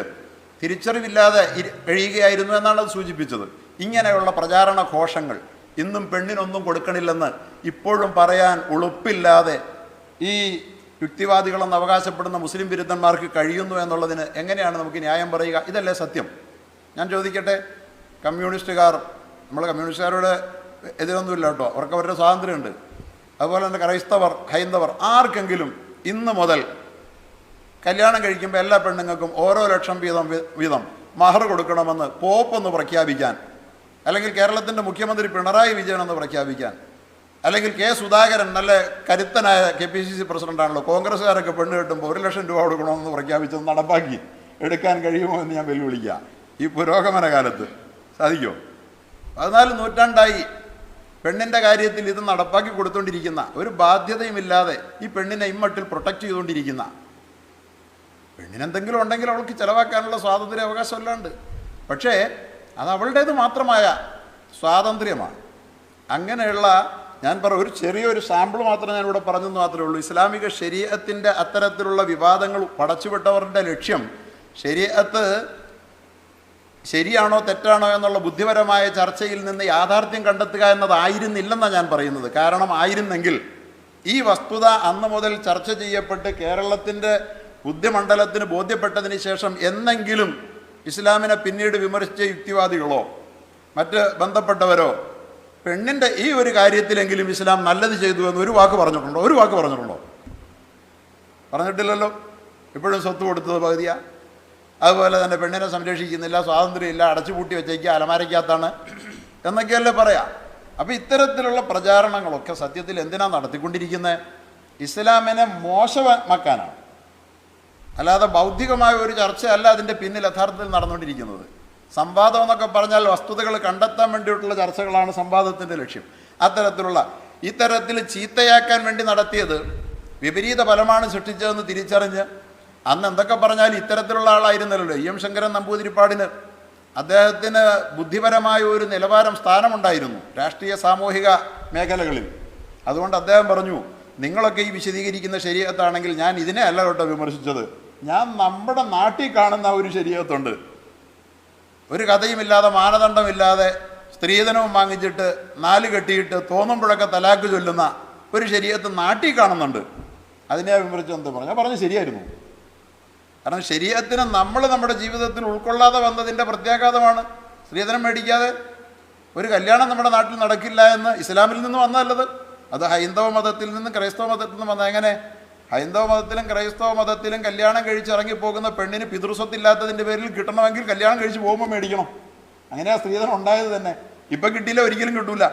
[SPEAKER 2] തിരിച്ചറിവില്ലാതെ കഴിയുകയായിരുന്നു എന്നാണ് അത് സൂചിപ്പിച്ചത്. ഇങ്ങനെയുള്ള പ്രചാരണ ഘോഷങ്ങൾ ഇന്നും പെണ്ണിനൊന്നും കൊടുക്കണില്ലെന്ന് ഇപ്പോഴും പറയാൻ ഉളുപ്പില്ലാതെ ഈ യുക്തിവാദികളെന്ന് അവകാശപ്പെടുന്ന മുസ്ലിം വിരുദ്ധന്മാർക്ക് കഴിയുന്നു എന്നുള്ളതിന് എങ്ങനെയാണ് നമുക്ക് ന്യായം പറയുക? ഇതല്ലേ സത്യം? ഞാൻ ചോദിക്കട്ടെ, കമ്മ്യൂണിസ്റ്റുകാർ, നമ്മൾ കമ്മ്യൂണിസ്റ്റുകാരോട് എതിരൊന്നുമില്ല കേട്ടോ, അവർക്ക് അവരുടെ സ്വാതന്ത്ര്യമുണ്ട്. അതുപോലെ തന്നെ ക്രൈസ്തവർ, ഹൈന്ദവർ, ആർക്കെങ്കിലും ഇന്ന് മുതൽ കല്യാണം കഴിക്കുമ്പോൾ എല്ലാ പെണ്ണുങ്ങൾക്കും ഓരോ ലക്ഷം വീതം
[SPEAKER 1] മഹർ കൊടുക്കണമെന്ന് പോപ്പൊന്ന് പ്രഖ്യാപിക്കാൻ, അല്ലെങ്കിൽ കേരളത്തിൻ്റെ മുഖ്യമന്ത്രി പിണറായി വിജയൻ എന്ന് പ്രഖ്യാപിക്കാൻ, അല്ലെങ്കിൽ കെ സുധാകരൻ നല്ല കരുത്തനായ KPCC പ്രസിഡൻ്റാണല്ലോ, കോൺഗ്രസ്സുകാരൊക്കെ പെണ്ണ് കെട്ടുമ്പോൾ 1 ലക്ഷം രൂപ കൊടുക്കണമെന്ന് പ്രഖ്യാപിച്ചത് നടപ്പാക്കി എടുക്കാൻ കഴിയുമോ എന്ന് ഞാൻ വെല്ലുവിളിക്കാം. ഈ പുരോഗമന കാലത്ത് സാധിക്കുമോ? 14 നൂറ്റാണ്ടായി പെണ്ണിൻ്റെ കാര്യത്തിൽ ഇത് നടപ്പാക്കി കൊടുത്തുകൊണ്ടിരിക്കുന്ന, ഒരു ബാധ്യതയുമില്ലാതെ ഈ പെണ്ണിനെ ഇമ്മട്ടിൽ പ്രൊട്ടക്റ്റ് ചെയ്തുകൊണ്ടിരിക്കുന്ന, പെണ്ണിനെന്തെങ്കിലും ഉണ്ടെങ്കിൽ അവൾക്ക് ചിലവാക്കാനുള്ള സ്വാതന്ത്ര്യ അവകാശമല്ലാണ്ട്, പക്ഷേ അത് അവളുടേത് മാത്രമായ സ്വാതന്ത്ര്യമാണ്. അങ്ങനെയുള്ള ഞാൻ ഒരു ചെറിയൊരു സാമ്പിൾ മാത്രം ഞാനിവിടെ പറഞ്ഞെന്ന് മാത്രമേ ഉള്ളൂ. ഇസ്ലാമിക ശരീഅത്തിൻ്റെ അത്തരത്തിലുള്ള വിവാദങ്ങൾ പടച്ചുവിട്ടവരുടെ ലക്ഷ്യം ശരീഅത്ത് ശരിയാണോ തെറ്റാണോ എന്നുള്ള ബുദ്ധിപരമായ ചർച്ചയിൽ നിന്ന് യാഥാർത്ഥ്യം കണ്ടെത്തുക എന്നതായിരുന്നില്ലെന്നാണ് ഞാൻ പറയുന്നത്. കാരണം ആയിരുന്നെങ്കിൽ ഈ വസ്തുത അന്ന് മുതൽ ചർച്ച ചെയ്യപ്പെട്ട് കേരളത്തിൻ്റെ ബുദ്ധിമണ്ഡലത്തിന് ബോധ്യപ്പെട്ടതിന് ശേഷം എന്നെങ്കിലും ഇസ്ലാമിനെ പിന്നീട് വിമർശിച്ച യുക്തിവാദികളോ മറ്റ് ബന്ധപ്പെട്ടവരോ പെണ്ണിൻ്റെ ഈ ഒരു കാര്യത്തിലെങ്കിലും ഇസ്ലാം നല്ലത് ചെയ്തു എന്ന് ഒരു വാക്ക് പറഞ്ഞിട്ടുണ്ടോ? ഒരു വാക്ക് പറഞ്ഞിട്ടുണ്ടോ? പറഞ്ഞിട്ടില്ലല്ലോ. ഇപ്പോഴും സ്വത്ത് കൊടുത്തത് പകുതിയാണ്. അതുപോലെ തന്നെ പെണ്ണിനെ സംരക്ഷിക്കുന്നില്ല, സ്വാതന്ത്ര്യമില്ല, അടച്ചുപൂട്ടി വെച്ചേക്കുക, അലമാരയ്ക്കകത്താണ് എന്നൊക്കെയല്ലേ പറയാം. അപ്പോൾ ഇത്തരത്തിലുള്ള പ്രചാരണങ്ങളൊക്കെ സത്യത്തിൽ എന്തിനാണ് നടത്തിക്കൊണ്ടിരിക്കുന്നത്? ഇസ്ലാമിനെ മോശമാക്കാനാണ്. അല്ലാതെ ബൗദ്ധികമായ ഒരു ചർച്ചയല്ല അതിൻ്റെ പിന്നിൽ യഥാർത്ഥത്തിൽ നടന്നുകൊണ്ടിരിക്കുന്നത്. സംവാദം എന്നൊക്കെ പറഞ്ഞാൽ വസ്തുതകൾ കണ്ടെത്താൻ വേണ്ടിയിട്ടുള്ള ചർച്ചകളാണ് സംവാദത്തിൻ്റെ ലക്ഷ്യം. ഇത്തരത്തിൽ ചീത്തയാക്കാൻ വേണ്ടി നടത്തിയത് വിപരീത ഫലമാണ് സൃഷ്ടിച്ചതെന്ന് തിരിച്ചറിഞ്ഞ് അന്ന് എന്തൊക്കെ പറഞ്ഞാൽ ഇത്തരത്തിലുള്ള ആളായിരുന്നല്ലോ EM ശങ്കരൻ നമ്പൂതിരിപ്പാടിന്. അദ്ദേഹത്തിന് ബുദ്ധിപരമായ ഒരു നിലവാരം, സ്ഥാനമുണ്ടായിരുന്നു രാഷ്ട്രീയ സാമൂഹിക മേഖലകളിൽ. അതുകൊണ്ട് അദ്ദേഹം പറഞ്ഞു, നിങ്ങളൊക്കെ ഈ വിശദീകരിക്കുന്ന ശരീഅത്താണെങ്കിൽ ഞാൻ ഇതിനെ അല്ല കേട്ടോ വിമർശിച്ചത്, ഞാൻ നമ്മുടെ നാട്ടിൽ കാണുന്ന ഒരു ശരീഅത്തുണ്ട്, ഒരു കഥയുമില്ലാതെ മാനദണ്ഡമില്ലാതെ സ്ത്രീധനവും വാങ്ങിച്ചിട്ട് 4 കെട്ടിയിട്ട് തോന്നുമ്പോഴൊക്കെ തലാക്ക് ചൊല്ലുന്ന ഒരു ശരീഅത്ത് നാട്ടിൽ കാണുന്നുണ്ട്, അതിനെ വിമർശിച്ചെന്ന് പറഞ്ഞു ശരിയായിരുന്നു. കാരണം ശരീഅത്തിനെ നമ്മൾ നമ്മുടെ ജീവിതത്തിൽ ഉൾക്കൊള്ളാതെ വന്നതിൻ്റെ പ്രത്യാഘാതമാണ്. സ്ത്രീധനം മേടിക്കാതെ ഒരു കല്യാണം നമ്മുടെ നാട്ടിൽ നടക്കില്ല എന്ന് ഇസ്ലാമിൽ നിന്ന് വന്നതല്ലത്. അത് ഹൈന്ദവ മതത്തിൽ നിന്നും ക്രൈസ്തവ മതത്തിൽ നിന്നും വന്ന. എങ്ങനെ ഹൈന്ദവ മതത്തിലും ക്രൈസ്തവ മതത്തിലും കല്യാണം കഴിച്ച് ഇറങ്ങിപ്പോകുന്ന പെണ്ണിന് പിതൃസ്വത്തില്ലാത്തതിൻ്റെ പേരിൽ കിട്ടണമെങ്കിൽ കല്യാണം കഴിച്ച് പോകുമ്പോൾ മേടിക്കണം. അങ്ങനെയാ സ്ത്രീധനം ഉണ്ടായത് തന്നെ. ഇപ്പം കിട്ടിയില്ല, ഒരിക്കലും കിട്ടൂല.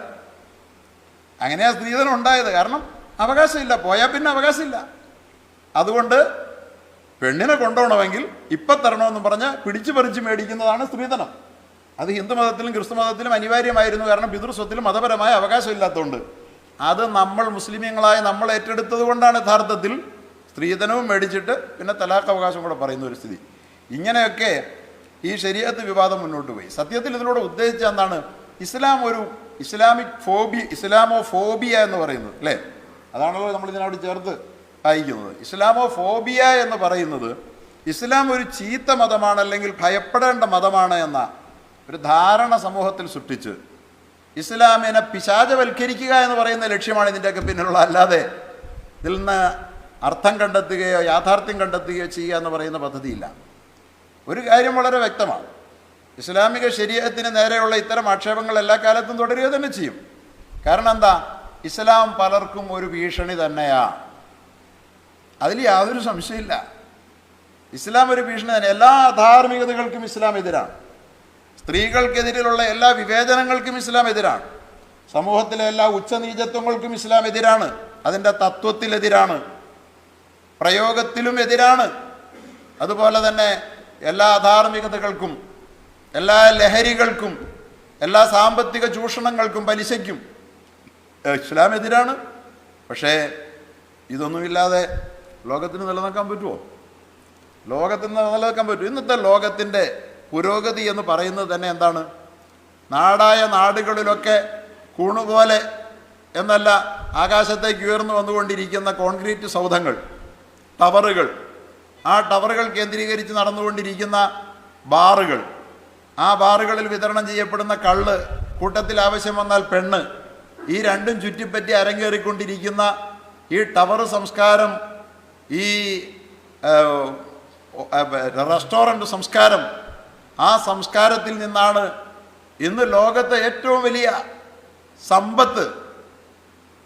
[SPEAKER 1] അങ്ങനെയാ സ്ത്രീധനം ഉണ്ടായത്. കാരണം അവകാശമില്ല, പോയാൽ പിന്നെ അവകാശമില്ല. അതുകൊണ്ട് പെണ്ണിനെ കൊണ്ടുപോകണമെങ്കിൽ ഇപ്പം തരണമെന്ന് പറഞ്ഞ് പിടിച്ചു പറിച്ച് മേടിക്കുന്നതാണ് സ്ത്രീധനം. അത് ഹിന്ദു മതത്തിലും ക്രിസ്തു മതത്തിലും അനിവാര്യമായിരുന്നു. കാരണം പിതൃസ്വത്തിൽ മതപരമായ അവകാശമില്ലാത്തതുകൊണ്ട്. അത് നമ്മൾ മുസ്ലിമീങ്ങളായ നമ്മൾ ഏറ്റെടുത്തത് കൊണ്ടാണ് യഥാർത്ഥത്തിൽ സ്ത്രീധനവും മേടിച്ചിട്ട് പിന്നെ തലാഖ് അവകാശം കൂടെ പറയുന്ന ഒരു സ്ഥിതി. ഇങ്ങനെയൊക്കെ ഈ ശരീഅത്ത് വിവാദം മുന്നോട്ട് പോയി. സത്യത്തിൽ ഇതിലൂടെ ഉദ്ദേശിച്ച എന്താണ്? ഇസ്ലാം ഒരു ഇസ്ലാമോഫോബിയ എന്ന് പറയുന്നത് അല്ലേ? അതാണല്ലോ നമ്മൾ ഇതിനോട് ചേർത്ത് വായിക്കുന്നത്. ഇസ്ലാമോഫോബിയ എന്ന് പറയുന്നത് ഇസ്ലാം ഒരു ചീത്ത മതമാണ്, അല്ലെങ്കിൽ ഭയപ്പെടേണ്ട മതമാണ് എന്ന ഒരു ധാരണ സമൂഹത്തിൽ സൃഷ്ടിച്ച് ഇസ്ലാമിനെ പിശാചവൽക്കരിക്കുക എന്ന് പറയുന്ന ലക്ഷ്യമാണ് ഇതിൻ്റെയൊക്കെ പിന്നിലുള്ള. അല്ലാതെ ഇതിൽ നിന്ന് അർത്ഥം കണ്ടെത്തുകയോ യാഥാർത്ഥ്യം കണ്ടെത്തുകയോ ചെയ്യുക എന്ന് പറയുന്ന പദ്ധതിയില്ല. ഒരു കാര്യം വളരെ വ്യക്തമാണ്, ഇസ്ലാമിക ശരീഅത്തിന് നേരെയുള്ള ഇത്തരം ആക്ഷേപങ്ങൾ എല്ലാ കാലത്തും തുടരുക തന്നെ ചെയ്യും. കാരണം എന്താ? ഇസ്ലാം പലർക്കും ഒരു ഭീഷണി തന്നെയാണ്, അതിൽ യാതൊരു സംശയമില്ല. ഇസ്ലാം ഒരു ഭീഷണി തന്നെ. എല്ലാ ധാർമ്മികതകൾക്കും ഇസ്ലാം എതിരാണ്. സ്ത്രീകൾക്കെതിരെയുള്ള എല്ലാ വിവേചനങ്ങൾക്കും ഇസ്ലാം എതിരാണ്. സമൂഹത്തിലെ എല്ലാ ഉച്ചനീചത്വങ്ങൾക്കും ഇസ്ലാം എതിരാണ്. അതിൻ്റെ തത്വത്തിലെതിരാണ്, പ്രയോഗത്തിലും എതിരാണ്. അതുപോലെ തന്നെ എല്ലാ അധാർമികതകൾക്കും, എല്ലാ ലഹരികൾക്കും, എല്ലാ സാമ്പത്തിക ചൂഷണങ്ങൾക്കും, പലിശയ്ക്കും ഇസ്ലാം എതിരാണ്. പക്ഷേ ഇതൊന്നുമില്ലാതെ ലോകത്തിന് നിലനിൽക്കാൻ പറ്റുമോ? ലോകത്തിന് നിലനിൽക്കാൻ പറ്റുമോ? ഇന്നത്തെ ലോകത്തിൻ്റെ പുരോഗതി എന്ന് പറയുന്നത് തന്നെ എന്താണ്? നാടായ നാടുകളിലൊക്കെ കൂണുപോലെ എന്നല്ല, ആകാശത്തേക്ക് ഉയർന്നു വന്നുകൊണ്ടിരിക്കുന്ന കോൺക്രീറ്റ് സൗധങ്ങൾ, ടവറുകൾ, ആ ടവറുകൾ കേന്ദ്രീകരിച്ച് നടന്നുകൊണ്ടിരിക്കുന്ന ബാറുകൾ, ആ ബാറുകളിൽ വിതരണം ചെയ്യപ്പെടുന്ന കള്ള്, കൂട്ടത്തിൽ ആവശ്യം വന്നാൽ പെണ്ണ്, ഈ രണ്ടും ചുറ്റിപ്പറ്റി അരങ്ങേറിക്കൊണ്ടിരിക്കുന്ന ഈ ടവർ സംസ്കാരം, ഈ റെസ്റ്റോറൻറ്റ് സംസ്കാരം, ആ സംസ്കാരത്തിൽ നിന്നാണ് ഇന്ന് ലോകത്തെ ഏറ്റവും വലിയ സമ്പത്ത്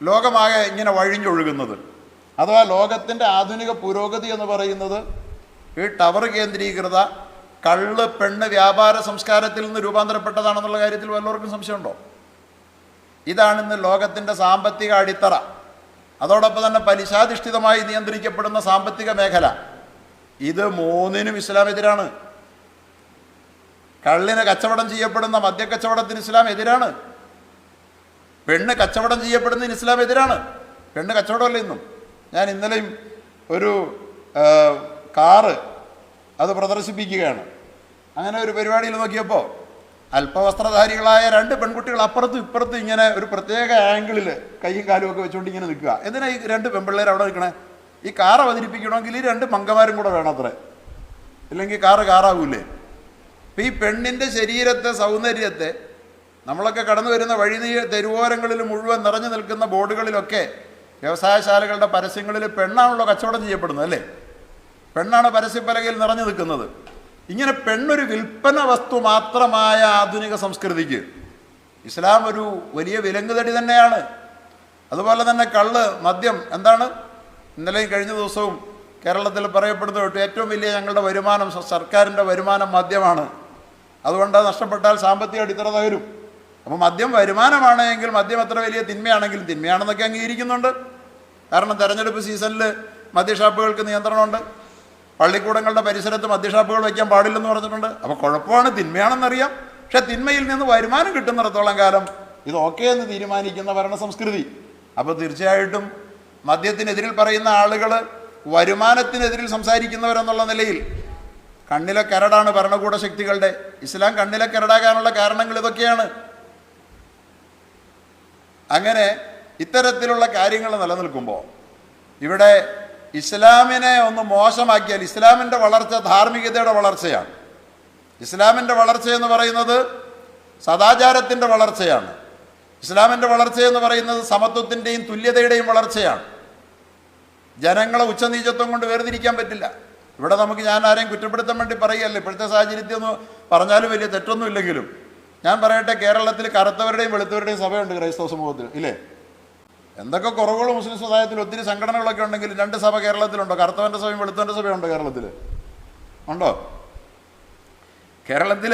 [SPEAKER 1] ലോകമാകെ ഇങ്ങനെ വഴിഞ്ഞൊഴുകുന്നത്. അഥവാ ലോകത്തിൻ്റെ ആധുനിക പുരോഗതി എന്ന് പറയുന്നത് ഈ ടവർ കേന്ദ്രീകൃത കള്ള് പെണ്ണ് വ്യാപാര സംസ്കാരത്തിൽ നിന്ന് രൂപാന്തരപ്പെട്ടതാണെന്നുള്ള കാര്യത്തിൽ വല്ലവർക്കും സംശയമുണ്ടോ? ഇതാണ് ഇന്ന് ലോകത്തിൻ്റെ സാമ്പത്തിക അടിത്തറ. അതോടൊപ്പം തന്നെ പലിശാധിഷ്ഠിതമായി നിയന്ത്രിക്കപ്പെടുന്ന സാമ്പത്തിക മേഖല. ഇത് മൂന്നിനും ഇസ്ലാം എതിരാണ്. കള്ളിന് കച്ചവടം ചെയ്യപ്പെടുന്ന മദ്യക്കച്ചവടത്തിന് ഇസ്ലാം എതിരാണ്. പെണ്ണ് കച്ചവടം ചെയ്യപ്പെടുന്നതിന് ഇസ്ലാം എതിരാണ്. പെണ്ണ് കച്ചവടമല്ല ഇന്നും. ഞാൻ ഇന്നലെയും ഒരു കാറ് അത് പ്രദർശിപ്പിക്കുകയാണ്. അങ്ങനെ ഒരു പരിപാടിയിൽ നോക്കിയപ്പോൾ അല്പവസ്ത്രധാരികളായ രണ്ട് പെൺകുട്ടികൾ അപ്പുറത്തും ഇപ്പുറത്തും ഇങ്ങനെ ഒരു പ്രത്യേക ആംഗിളിൽ കൈയും കാലും ഒക്കെ വെച്ചുകൊണ്ട് ഇങ്ങനെ നിൽക്കുക. എന്തിനാ ഈ രണ്ട് പെൺപിള്ളേർ അവിടെ നിൽക്കണേ? ഈ കാർ അവതരിപ്പിക്കണമെങ്കിൽ ഈ രണ്ട് മങ്കമാരും കൂടെ വേണം അത്രേ, ഇല്ലെങ്കിൽ കാറാവൂലേ? അപ്പം ഈ പെണ്ണിൻ്റെ ശരീരത്തെ, സൗന്ദര്യത്തെ നമ്മളൊക്കെ കടന്നു വരുന്ന തെരുവോരങ്ങളിൽ മുഴുവൻ നിറഞ്ഞു നിൽക്കുന്ന ബോർഡുകളിലൊക്കെ വ്യവസായശാലകളുടെ പരസ്യങ്ങളിൽ പെണ്ണാണല്ലോ കച്ചവടം ചെയ്യപ്പെടുന്നത്, അല്ലേ? പെണ്ണാണ് പരസ്യപ്പലകയിൽ നിറഞ്ഞു നിൽക്കുന്നത്. ഇങ്ങനെ പെണ്ണൊരു വിൽപ്പന വസ്തു മാത്രമായ ആധുനിക സംസ്കൃതിക്ക് ഇസ്ലാം ഒരു വലിയ വിലങ്ങുതടി തന്നെയാണ്. അതുപോലെ തന്നെ കള്ള്, മദ്യം എന്താണ്? ഇന്നലെയും കഴിഞ്ഞ ദിവസവും കേരളത്തിൽ പറയപ്പെടുന്ന ഏറ്റവും വലിയ ഞങ്ങളുടെ വരുമാനം, സർക്കാരിൻ്റെ വരുമാനം മദ്യമാണ്. അതുകൊണ്ട് നഷ്ടപ്പെട്ടാൽ സാമ്പത്തിക അടിത്തറ തകരും. അപ്പോൾ മദ്യം വരുമാനമാണ് എങ്കിൽ മദ്യം എത്ര വലിയ തിന്മയാണെങ്കിലും തിന്മയാണെന്നൊക്കെ അംഗീകരിക്കുന്നുണ്ട്. കാരണം തെരഞ്ഞെടുപ്പ് സീസണിൽ മദ്യഷാപ്പുകൾക്ക് നിയന്ത്രണമുണ്ട്. പള്ളിക്കൂടങ്ങളുടെ പരിസരത്ത് മദ്യഷാപ്പുകൾ വയ്ക്കാൻ പാടില്ലെന്ന് പറഞ്ഞിട്ടുണ്ട്. അപ്പോൾ കുഴപ്പമാണ്, തിന്മയാണെന്നറിയാം. പക്ഷേ തിന്മയിൽ നിന്ന് വരുമാനം കിട്ടുന്നിടത്തോളം കാലം ഇത് ഓക്കെ എന്ന് തീരുമാനിക്കുന്ന ഭരണ സംസ്കൃതി. അപ്പോൾ തീർച്ചയായിട്ടും മദ്യത്തിനെതിരിൽ പറയുന്ന ആളുകൾ വരുമാനത്തിനെതിരിൽ സംസാരിക്കുന്നവരെന്നുള്ള നിലയിൽ കണ്ണിലെ കരടാണ് ഭരണകൂട ശക്തികളുടെ. ഇസ്ലാം കണ്ണിലെ കരടാകാനുള്ള കാരണങ്ങൾ ഇതൊക്കെയാണ്. അങ്ങനെ ഇത്തരത്തിലുള്ള കാര്യങ്ങൾ നിലനിൽക്കുമ്പോൾ ഇവിടെ ഇസ്ലാമിനെ ഒന്ന് മോശമാക്കിയാൽ, ഇസ്ലാമിൻ്റെ വളർച്ച ധാർമ്മികതയുടെ വളർച്ചയാണ്. ഇസ്ലാമിൻ്റെ വളർച്ചയെന്ന് പറയുന്നത് സദാചാരത്തിൻ്റെ വളർച്ചയാണ്. ഇസ്ലാമിൻ്റെ വളർച്ചയെന്ന് പറയുന്നത് സമത്വത്തിൻ്റെയും തുല്യതയുടെയും വളർച്ചയാണ്. ജനങ്ങളെ ഉച്ചനീചത്വം കൊണ്ട് വേർതിരിക്കാൻ പറ്റില്ല. ഇവിടെ നമുക്ക്, ഞാൻ ആരെയും കുറ്റപ്പെടുത്താൻ വേണ്ടി പറയുകയല്ല, ഇപ്പോഴത്തെ സാഹചര്യത്തിൽ ഒന്ന് പറഞ്ഞാലും വലിയ തെറ്റൊന്നും ഇല്ലെങ്കിലും ഞാൻ പറയട്ടെ, കേരളത്തിൽ കറുത്തവരുടെയും വെളുത്തവരുടെയും സഭയുണ്ട് ക്രൈസ്തവ സമൂഹത്തിൽ, ഇല്ലേ? എന്തൊക്കെ കുറവുകൾ മുസ്ലിം സമുദായത്തിൽ, ഒത്തിരി സംഘടനകളൊക്കെ ഉണ്ടെങ്കിലും രണ്ട് സഭ കേരളത്തിലുണ്ടോ? കറുത്തവൻ്റെ സഭയും വെളുത്തവൻ്റെ സഭയുണ്ടോ കേരളത്തിൽ? ഉണ്ടോ? കേരളത്തിൽ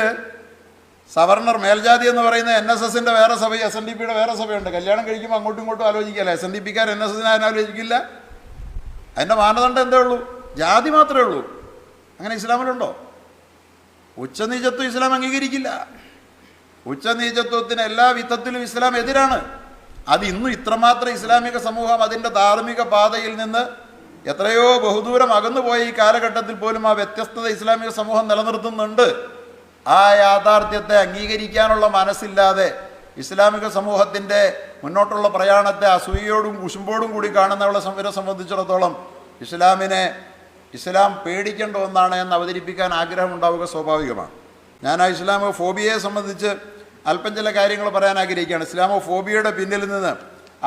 [SPEAKER 1] സവർണർ, മേൽജാതി എന്ന് പറയുന്ന NSSൻ്റെ വേറെ സഭ, SNDPയുടെ വേറെ സഭയുണ്ട്. കല്യാണം കഴിക്കുമ്പോൾ അങ്ങോട്ടും ഇങ്ങോട്ടും ആലോചിക്കുകയല്ല. SNDPക്കാർ NSSനെ ആലോചിക്കില്ല. അതിൻ്റെ മാനദണ്ഡം എന്തേ ഉള്ളൂ? ജാതി മാത്രമേ ഉള്ളൂ. അങ്ങനെ ഇസ്ലാമിലുണ്ടോ? ഉച്ചനീചത്വം ഇസ്ലാം അംഗീകരിക്കില്ല. ഉച്ചനീചത്വത്തിന് എല്ലാ വിധത്തിലും ഇസ്ലാം എതിരാണ്. അത് ഇന്നും ഇത്രമാത്രം ഇസ്ലാമിക സമൂഹം അതിൻ്റെ ധാർമ്മിക പാതയിൽ നിന്ന് എത്രയോ ബഹുദൂരം അകന്നുപോയ ഈ കാലഘട്ടത്തിൽ പോലും ആ വ്യത്യസ്തത ഇസ്ലാമിക സമൂഹം നിലനിർത്തുന്നുണ്ട്. ആ യാഥാർത്ഥ്യത്തെ അംഗീകരിക്കാനുള്ള മനസ്സില്ലാതെ ഇസ്ലാമിക സമൂഹത്തിൻ്റെ മുന്നോട്ടുള്ള പ്രയാണത്തെ അസൂയയോടും കുശുമ്പോടും കൂടി കാണുന്നവളെ സംബന്ധിച്ചിടത്തോളം ഇസ്ലാം പേടിക്കേണ്ട ഒന്നാണ് എന്ന് അവതരിപ്പിക്കാൻ ആഗ്രഹമുണ്ടാവുക സ്വാഭാവികമാണ്. ഞാൻ ആ ഇസ്ലാമോ ഫോബിയയെ സംബന്ധിച്ച് അല്പം ചില കാര്യങ്ങൾ പറയാൻ ആഗ്രഹിക്കുകയാണ്. ഇസ്ലാമോ ഫോബിയയുടെ പിന്നിൽ നിന്ന്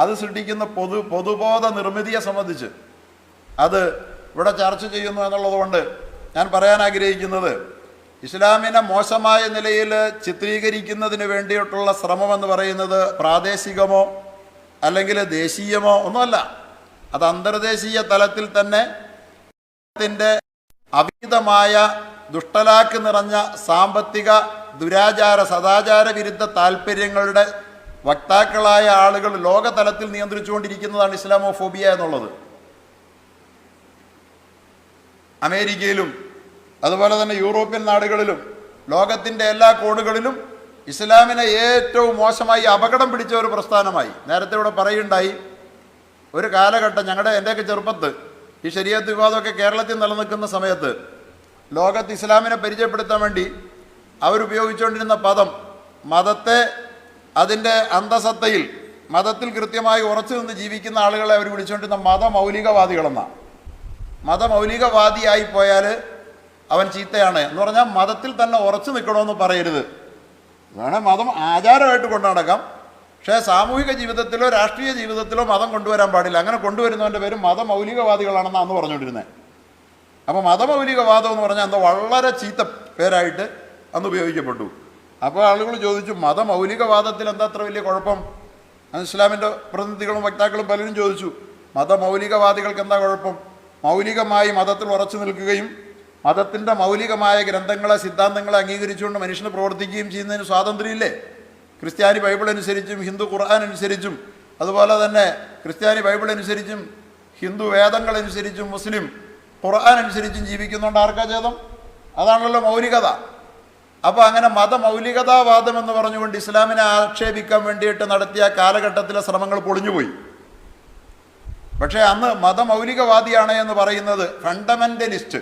[SPEAKER 1] അത് സൃഷ്ടിക്കുന്ന പൊതുബോധ നിർമ്മിതിയെ സംബന്ധിച്ച് അത് ഇവിടെ ചർച്ച ചെയ്യുന്നു എന്നുള്ളതുകൊണ്ട് ഞാൻ പറയാൻ ആഗ്രഹിക്കുന്നത്, ഇസ്ലാമിനെ മോശമായ നിലയിൽ ചിത്രീകരിക്കുന്നതിന് വേണ്ടിയിട്ടുള്ള ശ്രമമെന്ന് പറയുന്നത് പ്രാദേശികമോ അല്ലെങ്കിൽ ദേശീയമോ ഒന്നുമല്ല. അത് അന്തർദേശീയ തലത്തിൽ തന്നെ അമിതമായ ദുഷ്ടലാക്ക് നിറഞ്ഞ സാമ്പത്തിക ദുരാചാര സദാചാര വിരുദ്ധ താല്പര്യങ്ങളുടെ വക്താക്കളായ ആളുകൾ ലോകതലത്തിൽ നിയന്ത്രിച്ചുകൊണ്ടിരിക്കുന്നതാണ് ഇസ്ലാമോഫോബിയ എന്നുള്ളത്. അമേരിക്കയിലും അതുപോലെ തന്നെ യൂറോപ്യൻ നാടുകളിലും ലോകത്തിൻ്റെ എല്ലാ കോണുകളിലും ഇസ്ലാമിനെ ഏറ്റവും മോശമായി അപകടം പിടിച്ച ഒരു പ്രസ്ഥാനമായി. നേരത്തെ ഇവിടെ പറയുണ്ടായി, ഒരു കാലഘട്ടം എൻ്റെയൊക്കെ ചെറുപ്പത്ത് ഈ ശരീഅത്ത് വിവാദമൊക്കെ കേരളത്തിൽ നിലനിൽക്കുന്ന സമയത്ത് ലോകത്ത് ഇസ്ലാമിനെ പരിചയപ്പെടുത്താൻ വേണ്ടി അവരുപയോഗിച്ചുകൊണ്ടിരുന്ന പദം, മതത്തെ അതിൻ്റെ അന്തസത്തയിൽ മതത്തിൽ കൃത്യമായി ഉറച്ചു നിന്ന് ജീവിക്കുന്ന ആളുകളെ അവർ വിളിച്ചുകൊണ്ടിരുന്ന മതമൗലികവാദികളെന്നാണ്. മതമൗലികവാദിയായി പോയാൽ അവൻ ചീത്തയാണ് എന്ന് പറഞ്ഞാൽ മതത്തിൽ തന്നെ ഉറച്ചു നിൽക്കണമെന്ന് പറയരുത്. വേണേൽ മതം ആചാരമായിട്ട് കൊണ്ടു നടക്കാം, പക്ഷേ സാമൂഹിക ജീവിതത്തിലോ രാഷ്ട്രീയ ജീവിതത്തിലോ മതം കൊണ്ടുവരാൻ പാടില്ല. അങ്ങനെ കൊണ്ടുവരുന്നവൻ്റെ പേര് മതമൗലികവാദികളാണെന്ന് അന്ന് പറഞ്ഞുകൊണ്ടിരുന്നത്. അപ്പോൾ മതമൗലികവാദം എന്ന് പറഞ്ഞാൽ എന്തോ വളരെ ചീത്ത പേരായിട്ട് അന്ന് ഉപയോഗിക്കപ്പെട്ടു. അപ്പോൾ ആളുകൾ ചോദിച്ചു, മതമൗലികവാദത്തിൽ എന്താ അത്ര വലിയ കുഴപ്പം? ഇസ്ലാമിൻ്റെ പ്രതിനിധികളും വക്താക്കളും പലരും ചോദിച്ചു, മതമൗലികവാദികൾക്ക് എന്താ കുഴപ്പം? മൗലികമായി മതത്തിൽ ഉറച്ചു നിൽക്കുകയും മതത്തിൻ്റെ മൗലികമായ ഗ്രന്ഥങ്ങളെ സിദ്ധാന്തങ്ങളെ അംഗീകരിച്ചുകൊണ്ട് മനുഷ്യന് പ്രവർത്തിക്കുകയും ചെയ്യുന്നതിന് സ്വാതന്ത്ര്യമില്ലേ? ക്രിസ്ത്യാനി ബൈബിൾ അനുസരിച്ചും ഹിന്ദു ഖുർആൻ അനുസരിച്ചും അതുപോലെ തന്നെ ക്രിസ്ത്യാനി ബൈബിൾ അനുസരിച്ചും ഹിന്ദു വേദങ്ങൾ അനുസരിച്ചും മുസ്ലിം ഖുർആൻ അനുസരിച്ചും ജീവിക്കുന്നുണ്ട്. ആർക്കാ ഛേദം? അതാണല്ലോ മൗലികത. അപ്പോൾ അങ്ങനെ മതമൗലികതാവാദം എന്ന് പറഞ്ഞുകൊണ്ട് ഇസ്ലാമിനെ ആക്ഷേപിക്കാൻ വേണ്ടിയിട്ട് നടത്തിയ കാലഘട്ടത്തിലെ ശ്രമങ്ങൾ പൊളിഞ്ഞുപോയി. പക്ഷേ അന്ന് മതമൗലികവാദിയാണ് എന്ന് പറയുന്നത്, ഫണ്ടമെൻ്റലിസ്റ്റ്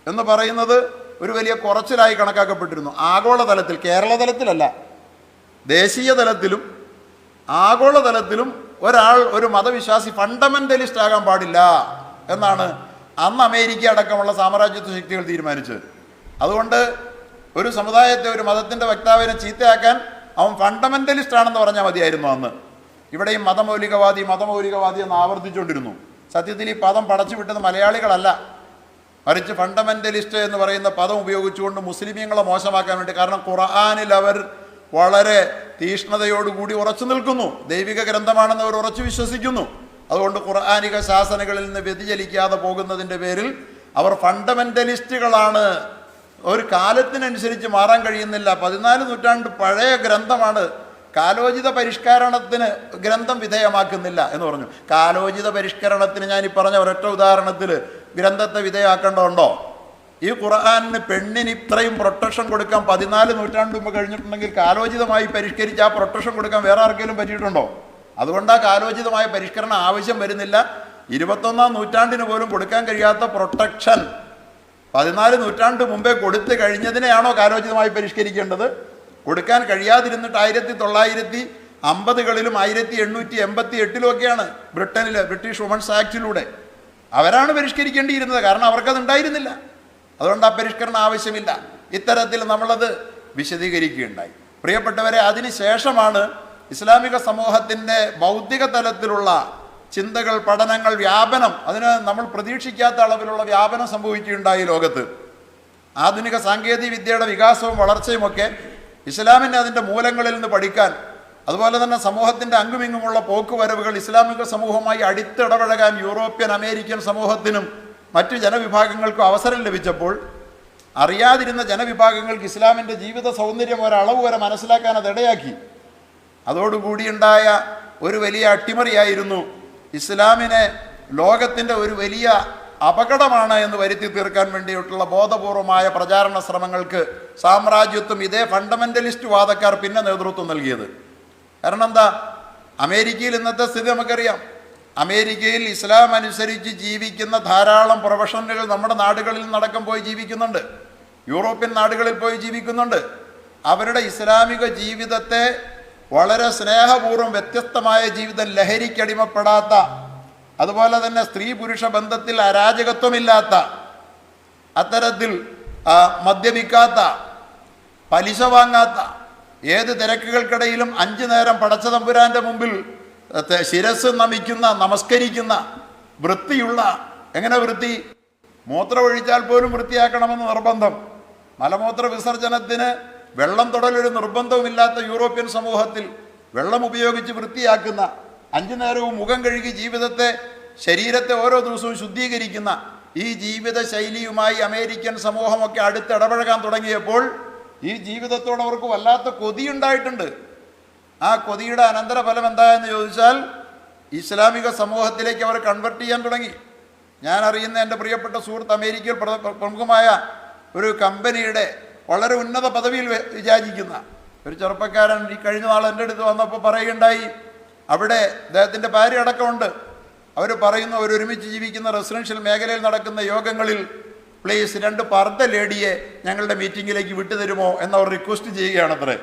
[SPEAKER 1] എന്ന് പറയുന്നത് ഒരു വലിയ കുറച്ചിലായി കണക്കാക്കപ്പെട്ടിരുന്നു. ആഗോളതലത്തിൽ, കേരള തലത്തിലല്ല, ദേശീയ തലത്തിലും ആഗോളതലത്തിലും ഒരാൾ, ഒരു മതവിശ്വാസി ഫണ്ടമെൻ്റലിസ്റ്റ് ആകാൻ പാടില്ല എന്നാണ് അന്ന് അമേരിക്ക അടക്കമുള്ള സാമ്രാജ്യത്വ ശക്തികൾ തീരുമാനിച്ചത്. അതുകൊണ്ട് ഒരു സമുദായത്തെ, ഒരു മതത്തിൻ്റെ വക്താവിനെ ചീത്തയാക്കാൻ അവൻ ഫണ്ടമെൻ്റലിസ്റ്റ് ആണെന്ന് പറഞ്ഞാൽ മതിയായിരുന്നു അന്ന്. ഇവിടെയും മതമൗലികവാദി എന്ന് ആവർത്തിച്ചുകൊണ്ടിരുന്നു. സത്യത്തിൽ ഈ പദം പടച്ചു വിട്ടത് മലയാളികളല്ല, മറിച്ച് ഫണ്ടമെൻ്റലിസ്റ്റ് എന്ന് പറയുന്ന പദം ഉപയോഗിച്ചുകൊണ്ട് മുസ്ലിമീങ്ങളെ മോശമാക്കാൻ വേണ്ടി. കാരണം ഖുർആനിൽ അവർ വളരെ തീഷ്ണതയോടുകൂടി ഉറച്ചു നിൽക്കുന്നു, ദൈവിക ഗ്രന്ഥമാണെന്ന് അവർ ഉറച്ചു വിശ്വസിക്കുന്നു. അതുകൊണ്ട് ഖുർആനിക ശാസനകളിൽ നിന്ന് വ്യതിചലിക്കാതെ പോകുന്നതിൻ്റെ പേരിൽ അവർ ഫണ്ടമെൻ്റലിസ്റ്റുകളാണ്. ഒരു കാലത്തിനനുസരിച്ച് മാറാൻ കഴിയുന്നില്ല. 14 നൂറ്റാണ്ട് പഴയ ഗ്രന്ഥമാണ്, കാലോചിത പരിഷ്കരണത്തിന് ഗ്രന്ഥം വിധേയമാക്കുന്നില്ല എന്ന് പറഞ്ഞു. കാലോചിത പരിഷ്കരണത്തിന് ഞാൻ ഈ പറഞ്ഞ ഒരൊറ്റ ഉദാഹരണത്തിൽ ഗ്രന്ഥത്തെ വിധേയമാക്കേണ്ടതുണ്ടോ? ഈ ഖുർആനിന് പെണ്ണിന് ഇത്രയും പ്രൊട്ടക്ഷൻ കൊടുക്കാൻ 14 നൂറ്റാണ്ട് മുമ്പ് കഴിഞ്ഞിട്ടുണ്ടെങ്കിൽ കാലോചിതമായി പരിഷ്കരിച്ച് ആ പ്രൊട്ടക്ഷൻ കൊടുക്കാൻ വേറെ ആർക്കെങ്കിലും പറ്റിയിട്ടുണ്ടോ? അതുകൊണ്ട് ആ കാലോചിതമായ പരിഷ്കരണം ആവശ്യം വരുന്നില്ല. 21-ാം നൂറ്റാണ്ടിന് പോലും കൊടുക്കാൻ കഴിയാത്ത പ്രൊട്ടക്ഷൻ 14 നൂറ്റാണ്ട് മുമ്പേ കൊടുത്തു കഴിഞ്ഞതിനെയാണോ കാലോചിതമായി പരിഷ്കരിക്കേണ്ടത്? കൊടുക്കാൻ കഴിയാതിരുന്നിട്ട് 1950കളിലും 1888-ലുമൊക്കെയാണ് ബ്രിട്ടനിൽ ബ്രിട്ടീഷ് വുമൻസ് ആക്ടിലൂടെ അവരാണ് പരിഷ്കരിക്കേണ്ടിയിരുന്നത്. കാരണം അവർക്കത് ഉണ്ടായിരുന്നില്ല. അതുകൊണ്ട് ആ പരിഷ്കരണം ആവശ്യമില്ല. ഇത്തരത്തിൽ നമ്മളത് വിശദീകരിക്കുകയുണ്ടായി. പ്രിയപ്പെട്ടവരെ, അതിനുശേഷമാണ് ഇസ്ലാമിക സമൂഹത്തിൻ്റെ ബൗദ്ധിക തലത്തിലുള്ള ചിന്തകൾ, പഠനങ്ങൾ, വ്യാപനം, അതിന് നമ്മൾ പ്രതീക്ഷിക്കാത്ത അളവിലുള്ള വ്യാപനം സംഭവിക്കുകയുണ്ടായി ലോകത്ത്. ആധുനിക സാങ്കേതിക വിദ്യയുടെ വികാസവും വളർച്ചയുമൊക്കെ ഇസ്ലാമിൻ്റെ അതിൻ്റെ മൂലങ്ങളിൽ നിന്ന് പഠിക്കാൻ, അതുപോലെ തന്നെ സമൂഹത്തിൻ്റെ അങ്ങുമിങ്ങുമുള്ള പോക്കുവരവുകൾ ഇസ്ലാമിക സമൂഹവുമായി അടുത്തിടപഴകാൻ യൂറോപ്യൻ അമേരിക്കൻ സമൂഹത്തിനും മറ്റു ജനവിഭാഗങ്ങൾക്കും അവസരം ലഭിച്ചപ്പോൾ അറിയാതിരുന്ന ജനവിഭാഗങ്ങൾക്ക് ഇസ്ലാമിൻ്റെ ജീവിത സൗന്ദര്യം ഒരളവ് വരെ മനസ്സിലാക്കാൻ അതിടയാക്കി. അതോടുകൂടിയുണ്ടായ ഒരു വലിയ അട്ടിമറിയായിരുന്നു ഇസ്ലാമിനെ ലോകത്തിൻ്റെ ഒരു വലിയ അപകടമാണ് എന്ന് വരുത്തി തീർക്കാൻ വേണ്ടിയിട്ടുള്ള ബോധപൂർവമായ പ്രചാരണ ശ്രമങ്ങൾക്ക് സാമ്രാജ്യത്വം, ഇതേ ഫണ്ടമെൻ്റലിസ്റ്റ് വാദക്കാർ പിന്നെ നേതൃത്വം നൽകിയത്. കാരണം എന്താ? അമേരിക്കയിൽ ഇന്നത്തെ സ്ഥിതി നമുക്കറിയാം. അമേരിക്കയിൽ ഇസ്ലാം അനുസരിച്ച് ജീവിക്കുന്ന ധാരാളം പ്രൊഫഷണലുകൾ നമ്മുടെ നാടുകളിൽ നിന്നടക്കം പോയി ജീവിക്കുന്നുണ്ട്, യൂറോപ്യൻ നാടുകളിൽ പോയി ജീവിക്കുന്നുണ്ട്. അവരുടെ ഇസ്ലാമിക ജീവിതത്തെ വളരെ സ്നേഹപൂർവ്വം വ്യത്യസ്തമായ ജീവിതം, ലഹരിക്കടിമപ്പെടാത്ത, അതുപോലെ തന്നെ സ്ത്രീ പുരുഷ ബന്ധത്തിൽ അരാജകത്വമില്ലാത്ത, അത്തരത്തിൽ മദ്യപിക്കാത്ത, പലിശ വാങ്ങാത്ത, ഏത് തിരക്കുകൾക്കിടയിലും 5 നേരം പടച്ച തമ്പുരാൻ്റെ മുമ്പിൽ ശിരസ് നമിക്കുന്ന, നമസ്കരിക്കുന്ന, വൃത്തിയുള്ള, എങ്ങനെ വൃത്തി? മൂത്രം ഒഴിച്ചാൽ പോലും വൃത്തിയാക്കണമെന്ന് നിർബന്ധം. മലമൂത്ര വിസർജനത്തിന് വെള്ളം തൊടലൊരു നിർബന്ധവുമില്ലാത്ത യൂറോപ്യൻ സമൂഹത്തിൽ വെള്ളം ഉപയോഗിച്ച് വൃത്തിയാക്കുന്ന, 5 നേരവും മുഖം കഴുകി ജീവിതത്തെ, ശരീരത്തെ ഓരോ ദിവസവും ശുദ്ധീകരിക്കുന്ന ഈ ജീവിത ശൈലിയുമായി അമേരിക്കൻ സമൂഹമൊക്കെ അടുത്തിടപഴകാൻ തുടങ്ങിയപ്പോൾ ഈ ജീവിതത്തോട് അവർക്ക് വല്ലാത്ത കൊതിയുണ്ടായിട്ടുണ്ട്. ആ കൊതിയുടെ അനന്തരഫലം എന്തായെന്ന് ചോദിച്ചാൽ ഇസ്ലാമിക സമൂഹത്തിലേക്ക് അവർ കൺവെർട്ട് ചെയ്യാൻ തുടങ്ങി. ഞാൻ അറിയുന്ന എൻ്റെ പ്രിയപ്പെട്ട സുഹൃത്ത് അമേരിക്കയിൽ പ്രമുഖമായ ഒരു കമ്പനിയുടെ വളരെ ഉന്നത പദവിയിൽ വിചാരിക്കുന്ന ഒരു ചെറുപ്പക്കാരൻ ഈ കഴിഞ്ഞ നാൾ എൻ്റെ അടുത്ത് വന്നപ്പോൾ പറയുകയുണ്ടായി, അവിടെ അദ്ദേഹത്തിൻ്റെ ഭാര്യ അടക്കമുണ്ട്. അവർ പറയുന്നു, അവരൊരുമിച്ച് ജീവിക്കുന്ന റെസിഡൻഷ്യൽ മേഖലയിൽ നടക്കുന്ന യോഗങ്ങളിൽ പ്ലീസ് 2 പർദ്ദ ലേഡിയെ ഞങ്ങളുടെ മീറ്റിങ്ങിലേക്ക് വിട്ടുതരുമോ എന്നവർ റിക്വസ്റ്റ് ചെയ്യുകയാണത്രേ.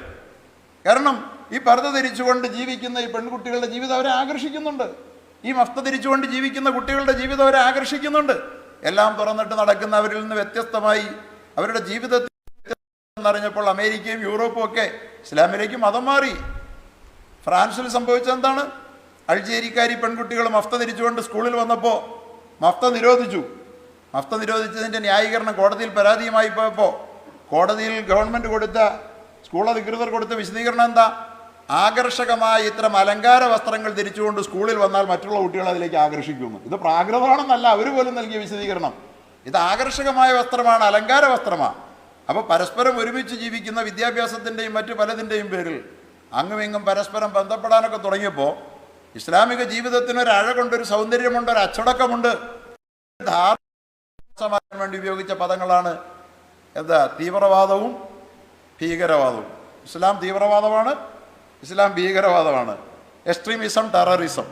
[SPEAKER 1] കാരണം ഈ പർദ്ദ ധരിച്ചുകൊണ്ട് ജീവിക്കുന്ന ഈ പെൺകുട്ടികളുടെ ജീവിതം അവരെ ആകർഷിക്കുന്നുണ്ട്. ഈ മഫ്ത ധരിച്ചുകൊണ്ട് ജീവിക്കുന്ന കുട്ടികളുടെ ജീവിതം അവരെ ആകർഷിക്കുന്നുണ്ട്. എല്ലാം തുറന്നിട്ട് നടക്കുന്നവരിൽ നിന്ന് വ്യത്യസ്തമായി അവരുടെ ജീവിതത്തിൽ എന്നറിഞ്ഞപ്പോൾ അമേരിക്കയും യൂറോപ്പും ഒക്കെ ഇസ്ലാമിലേക്ക് മതം മാറി. ഫ്രാൻസിൽ സംഭവിച്ചെന്താണ്? അൾജേരിക്കാരി പെൺകുട്ടികൾ മഫ്ത ധരിച്ചുകൊണ്ട് സ്കൂളിൽ വന്നപ്പോൾ മഫ്ത നിരോധിച്ചു. മഫ്ത നിരോധിച്ചതിൻ്റെ ന്യായീകരണം കോടതിയിൽ പരാതിയുമായി പോയപ്പോൾ കോടതിയിൽ ഗവൺമെൻറ് കൊടുത്ത, സ്കൂൾ അധികൃതർ കൊടുത്ത വിശദീകരണം എന്താ? ആകർഷകമായ ഇത്തരം അലങ്കാര വസ്ത്രങ്ങൾ ധരിച്ചുകൊണ്ട് സ്കൂളിൽ വന്നാൽ മറ്റുള്ള കുട്ടികൾ അതിലേക്ക് ആകർഷിക്കുന്നു. ഇത് പ്രാകൃതമാണെന്നല്ല അവർ പോലും നൽകിയ വിശദീകരണം. ഇത് ആകർഷകമായ വസ്ത്രമാണ്, അലങ്കാര വസ്ത്രമാണ്. അപ്പോൾ പരസ്പരം ഒരുമിച്ച് ജീവിക്കുന്ന വിദ്യാഭ്യാസത്തിൻ്റെയും മറ്റു പലതിൻ്റെയും പേരിൽ അങ്ങുമിങ്ങും പരസ്പരം ബന്ധപ്പെടാനൊക്കെ തുടങ്ങിയപ്പോൾ ഇസ്ലാമിക ജീവിതത്തിന് ഒരു അഴകുണ്ട്, ഒരു സൗന്ദര്യമുണ്ട്, ഒരു അച്ചടക്കമുണ്ട്. ധാർമ്മികമാക്കാൻ വേണ്ടി ഉപയോഗിച്ച പദങ്ങളാണ് എന്താ? തീവ്രവാദവും ഭീകരവാദവും. ഇസ്ലാം തീവ്രവാദമാണ്, ഇസ്ലാം ഭീകരവാദമാണ്. Extremism, terrorism.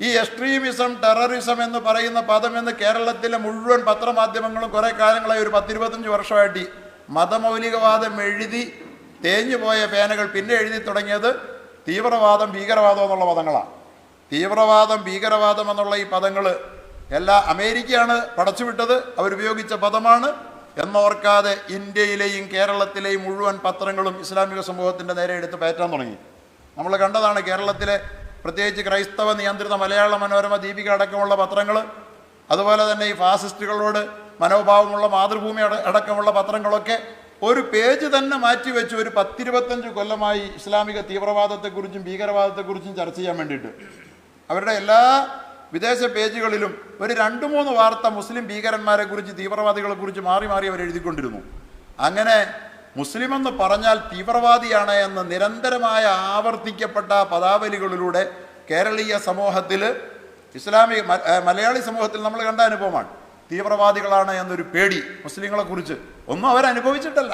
[SPEAKER 1] ഈ എക്സ്ട്രീമിസം, ടെററിസം എന്ന് പറയുന്ന പദം എന്ന് കേരളത്തിലെ മുഴുവൻ പത്രമാധ്യമങ്ങളും കുറേ കാലങ്ങളായി, ഒരു 10-25 വർഷമായിട്ട് മതമൗലികവാദം എഴുതി തേഞ്ഞു പോയ പേനകൾ പിന്നെ എഴുതി തുടങ്ങിയത് തീവ്രവാദം, ഭീകരവാദം എന്നുള്ള പദങ്ങളാണ്. തീവ്രവാദം, ഭീകരവാദം എന്നുള്ള ഈ പദങ്ങൾ അമേരിക്കയാണ് പടച്ചുവിട്ടത്, അവരുപയോഗിച്ച പദമാണ് എന്നോർക്കാതെ ഇന്ത്യയിലെയും കേരളത്തിലെയും മുഴുവൻ പത്രങ്ങളും ഇസ്ലാമിക സമൂഹത്തിൻ്റെ നേരെ എടുത്ത് പയറ്റാൻ തുടങ്ങി. നമ്മൾ കണ്ടതാണ് കേരളത്തിലെ പ്രത്യേകിച്ച് ക്രൈസ്തവ നിയന്ത്രിത മലയാള മനോരമ, ദീപിക അടക്കമുള്ള പത്രങ്ങൾ, അതുപോലെ തന്നെ ഈ ഫാസിസ്റ്റുകളോട് മനോഭാവമുള്ള മാതൃഭൂമി അടക്കമുള്ള പത്രങ്ങളൊക്കെ ഒരു പേജ് തന്നെ മാറ്റിവെച്ചു. ഒരു 10-25 കൊല്ലമായി ഇസ്ലാമിക തീവ്രവാദത്തെക്കുറിച്ചും ഭീകരവാദത്തെക്കുറിച്ചും ചർച്ച ചെയ്യാൻ വേണ്ടിയിട്ട് അവരുടെ എല്ലാ വിദേശ പേജുകളിലും ഒരു 2-3 വാർത്ത മുസ്ലിം ഭീകരന്മാരെ കുറിച്ച്, തീവ്രവാദികളെ കുറിച്ച് മാറി മാറി അവർ എഴുതിക്കൊണ്ടിരുന്നു. അങ്ങനെ മുസ്ലിം എന്ന് പറഞ്ഞാൽ തീവ്രവാദിയാണ് എന്ന് നിരന്തരമായ ആവർത്തിക്കപ്പെട്ട പദാവലികളിലൂടെ കേരളീയ സമൂഹത്തിൽ, ഇസ്ലാമിക മലയാളി സമൂഹത്തിൽ നമ്മൾ കണ്ട അനുഭവമാണ്. തീവ്രവാദികളാണ് എന്നൊരു പേടി മുസ്ലിങ്ങളെക്കുറിച്ച്. ഒന്നും അവരനുഭവിച്ചിട്ടല്ല.